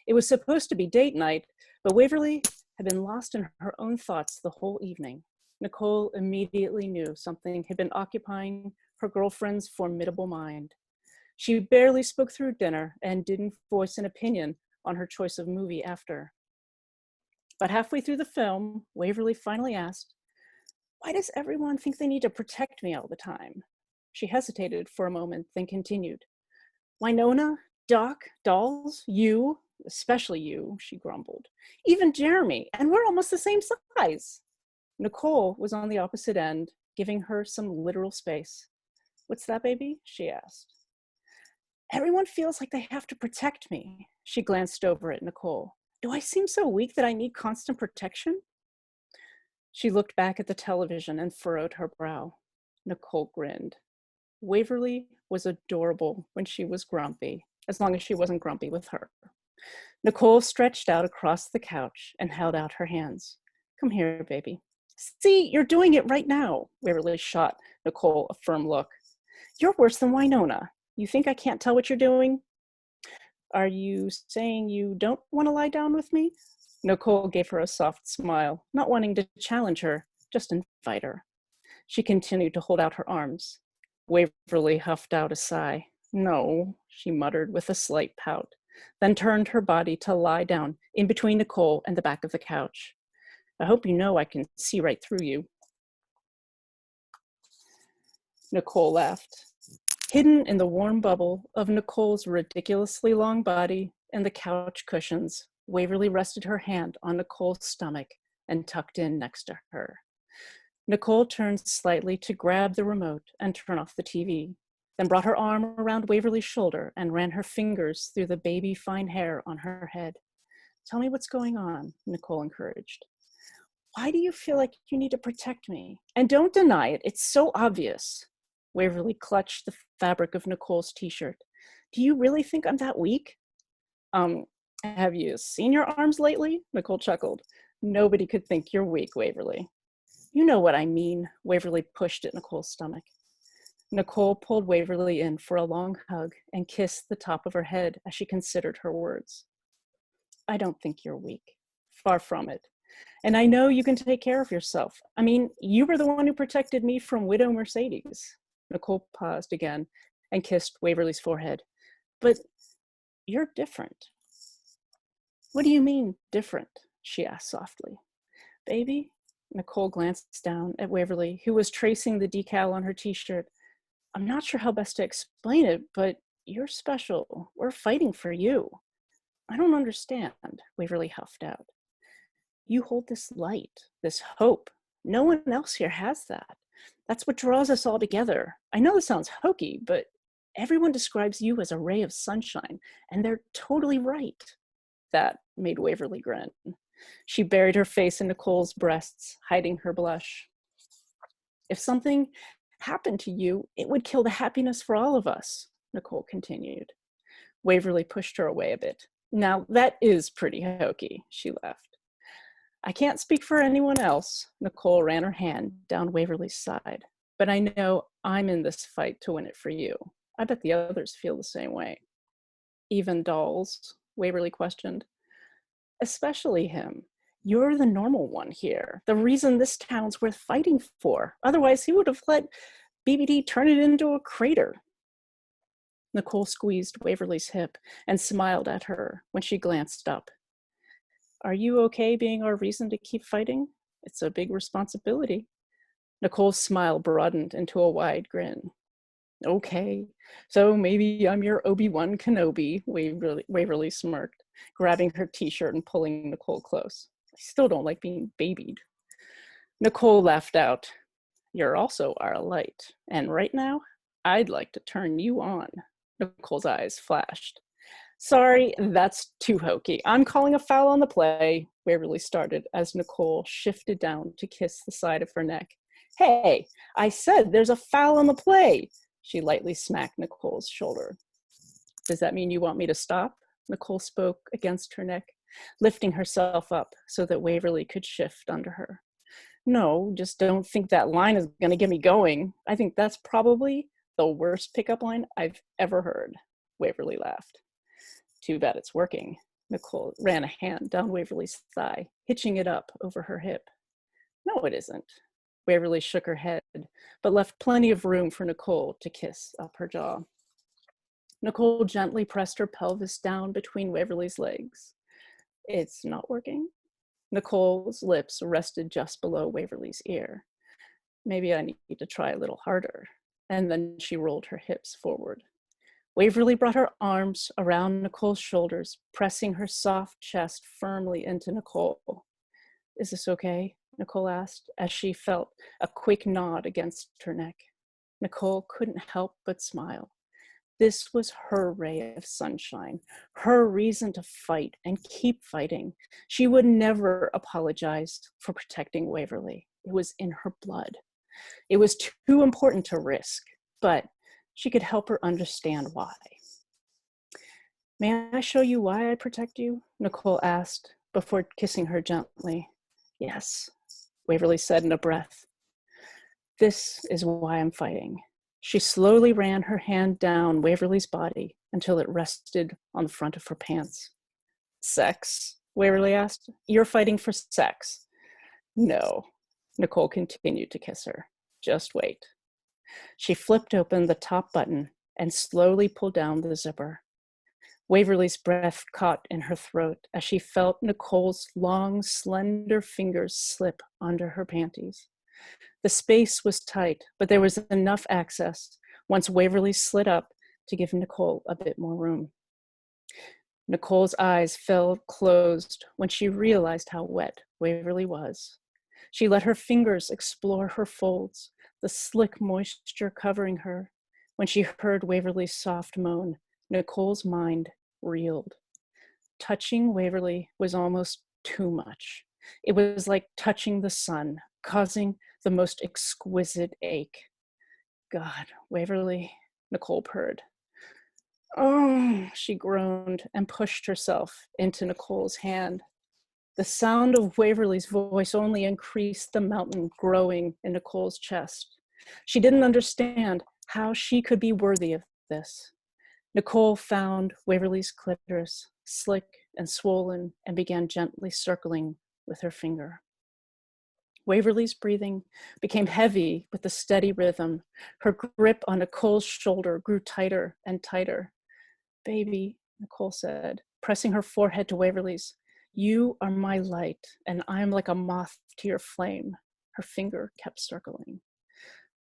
It was supposed to be date night, but Waverly had been lost in her own thoughts the whole evening. Nicole immediately knew something had been occupying her girlfriend's formidable mind. She barely spoke through dinner and didn't voice an opinion on her choice of movie after. But halfway through the film, Waverly finally asked, "Why does everyone think they need to protect me all the time?" She hesitated for a moment, then continued, "Winona, Doc, dolls, you, especially you," she grumbled. "Even Jeremy, and we're almost the same size." Nicole was on the opposite end, giving her some literal space. "What's that, baby?" she asked. "Everyone feels like they have to protect me." She glanced over at Nicole. "Do I seem so weak that I need constant protection?" She looked back at the television and furrowed her brow. Nicole grinned. Waverly was adorable when she was grumpy, as long as she wasn't grumpy with her. Nicole stretched out across the couch and held out her hands. "Come here, baby." "See, you're doing it right now." Waverly shot Nicole a firm look. "You're worse than Winona. You think I can't tell what you're doing?" "Are you saying you don't want to lie down with me?" Nicole gave her a soft smile, not wanting to challenge her, just invite her. She continued to hold out her arms. Waverly huffed out a sigh. "No," she muttered with a slight pout, then turned her body to lie down in between Nicole and the back of the couch. I hope you know I can see right through you. Nicole laughed. Hidden in the warm bubble of Nicole's ridiculously long body and the couch cushions, Waverly rested her hand on Nicole's stomach and tucked in next to her. Nicole turned slightly to grab the remote and turn off the TV, then brought her arm around Waverly's shoulder and ran her fingers through the baby fine hair on her head. Tell me what's going on, Nicole encouraged. Why do you feel like you need to protect me? And don't deny it, it's so obvious. Waverly clutched the fabric of Nicole's t-shirt. Do you really think I'm that weak? Have you seen your arms lately? Nicole chuckled. Nobody could think you're weak, Waverly. You know what I mean, Waverly pushed at Nicole's stomach. Nicole pulled Waverly in for a long hug and kissed the top of her head as she considered her words. I don't think you're weak. Far from it. And I know you can take care of yourself. I mean, you were the one who protected me from Widow Mercedes. Nicole paused again and kissed Waverly's forehead. But you're different. What do you mean, different? She asked softly. Baby? Nicole glanced down at Waverly, who was tracing the decal on her t-shirt. I'm not sure how best to explain it, but you're special. We're fighting for you. I don't understand, Waverly huffed out. You hold this light, this hope. No one else here has that. That's what draws us all together. I know this sounds hokey, but everyone describes you as a ray of sunshine, and they're totally right. That made Waverly grin. She buried her face in Nicole's breasts, hiding her blush. If something happened to you, it would kill the happiness for all of us, Nicole continued. Waverly pushed her away a bit. Now, that is pretty hokey, she laughed. I can't speak for anyone else. Nicole ran her hand down Waverly's side. But I know I'm in this fight to win it for you. I bet the others feel the same way. Even dolls? Waverly questioned. Especially him. You're the normal one here. The reason this town's worth fighting for. Otherwise, he would have let BBD turn it into a crater. Nicole squeezed Waverly's hip and smiled at her when she glanced up. Are you okay being our reason to keep fighting? It's a big responsibility. Nicole's smile broadened into a wide grin. Okay, so maybe I'm your Obi-Wan Kenobi, Waverly smirked, grabbing her t-shirt and pulling Nicole close. I still don't like being babied. Nicole laughed out. You're also our light, and right now, I'd like to turn you on. Nicole's eyes flashed. Sorry, that's too hokey. I'm calling a foul on the play, Waverly started as Nicole shifted down to kiss the side of her neck. Hey, I said there's a foul on the play. She lightly smacked Nicole's shoulder. Does that mean you want me to stop? Nicole spoke against her neck, lifting herself up so that Waverly could shift under her. No, just don't think that line is going to get me going. I think that's probably the worst pickup line I've ever heard. Waverly laughed. Too bad it's working. Nicole ran a hand down Waverly's thigh, hitching it up over her hip. No, it isn't. Waverly shook her head, but left plenty of room for Nicole to kiss up her jaw. Nicole gently pressed her pelvis down between Waverly's legs. It's not working. Nicole's lips rested just below Waverly's ear. Maybe I need to try a little harder. And then she rolled her hips forward. Waverly brought her arms around Nicole's shoulders, pressing her soft chest firmly into Nicole. Is this okay? Nicole asked as she felt a quick nod against her neck. Nicole couldn't help but smile. This was her ray of sunshine, her reason to fight and keep fighting. She would never apologize for protecting Waverly. It was in her blood. It was too important to risk, but she could help her understand why. May I show you why I protect you? Nicole asked before kissing her gently. Yes, Waverly said in a breath. This is why I'm fighting. She slowly ran her hand down Waverly's body until it rested on the front of her pants. Sex? Waverly asked. You're fighting for sex. No, Nicole continued to kiss her. Just wait. She flipped open the top button and slowly pulled down the zipper. Waverly's breath caught in her throat as she felt Nicole's long, slender fingers slip under her panties. The space was tight, but there was enough access once Waverly slid up to give Nicole a bit more room. Nicole's eyes fell closed when she realized how wet Waverly was. She let her fingers explore her folds, the slick moisture covering her. When she heard Waverly's soft moan, Nicole's mind reeled. Touching Waverly was almost too much. It was like touching the sun, causing the most exquisite ache. God, Waverly, Nicole purred. Oh, she groaned and pushed herself into Nicole's hand. The sound of Waverly's voice only increased the mountain growing in Nicole's chest. She didn't understand how she could be worthy of this. Nicole found Waverly's clitoris, slick and swollen, and began gently circling with her finger. Waverly's breathing became heavy with the steady rhythm. Her grip on Nicole's shoulder grew tighter and tighter. Baby, Nicole said, pressing her forehead to Waverly's, you are my light, and I am like a moth to your flame. Her finger kept circling.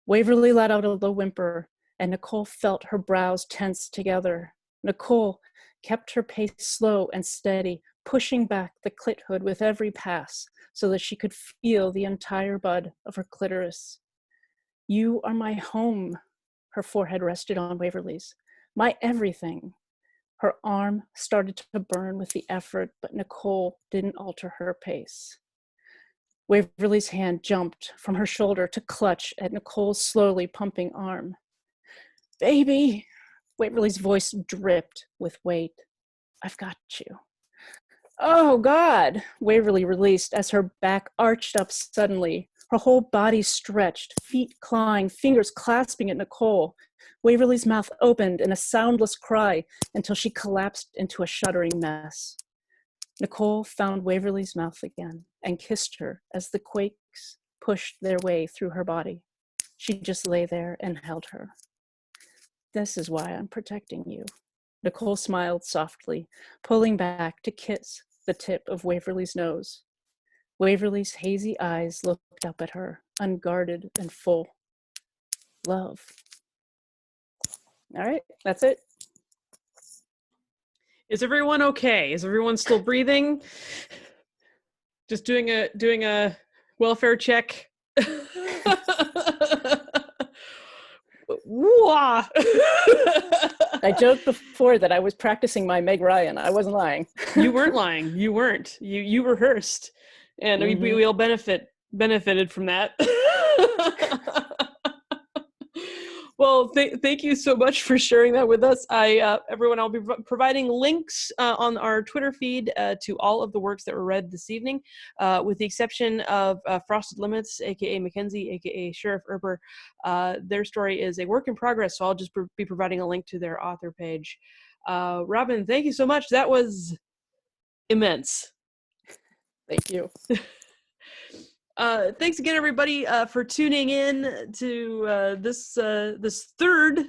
Waverly let out a low whimper, and Nicole felt her brows tense together. Nicole kept her pace slow and steady, pushing back the clit hood with every pass so that she could feel the entire bud of her clitoris. You are my home. Her forehead rested on Waverly's. My everything. Her arm started to burn with the effort, but Nicole didn't alter her pace. Waverly's hand jumped from her shoulder to clutch at Nicole's slowly pumping arm. Baby, Waverly's voice dripped with weight. I've got you. Oh, God, Waverly released as her back arched up suddenly. Her whole body stretched, feet clawing, fingers clasping at Nicole. Waverly's mouth opened in a soundless cry until she collapsed into a shuddering mess. Nicole found Waverly's mouth again and kissed her as the quakes pushed their way through her body. She just lay there and held her. This is why I'm protecting you. Nicole smiled softly, pulling back to kiss the tip of Waverly's nose. Waverly's hazy eyes looked up at her, unguarded and full. Love. All right, that's it. Is everyone okay? Is everyone still breathing? Just doing a welfare check. Wah! I joked before that I was practicing my Meg Ryan. I wasn't lying. You weren't lying. You weren't. You rehearsed, and we all benefited from that. Well, thank you so much for sharing that with us. Everyone, I'll be providing links on our Twitter feed to all of the works that were read this evening, with the exception of FrostedLimits, aka Mackenzie, aka Sheriff Earp. Their story is a work in progress, so I'll just be providing a link to their author page. Robin, thank you so much. That was immense. Thank you. Thanks again, everybody, for tuning in to this third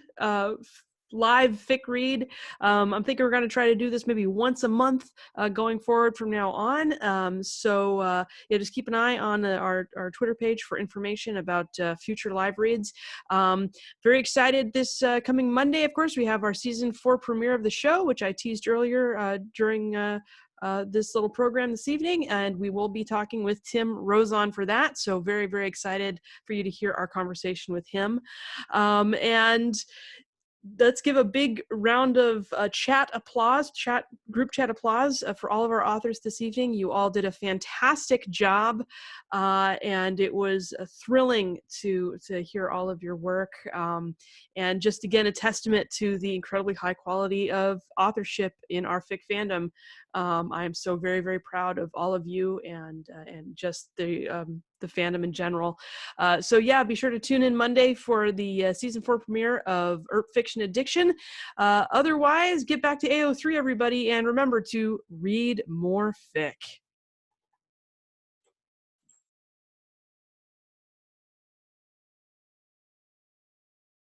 live fic read. I'm thinking we're going to try to do this maybe once a month going forward from now on. So just keep an eye on our Twitter page for information about future live reads. Very excited this coming Monday, of course, we have our season 4 premiere of the show, which I teased earlier during this little program this evening, and we will be talking with Tim Rozon for that. So very, very excited for you to hear our conversation with him. And let's give a big round of group chat applause for all of our authors this evening. You all did a fantastic job, and it was thrilling to hear all of your work, and just again a testament to the incredibly high quality of authorship in our fic fandom. I am so very, very proud of all of you and just the fandom in general. So yeah, be sure to tune in Monday for the season 4 premiere of Earp Fiction Addiction. Otherwise, get back to AO3, everybody, and remember to read more fic.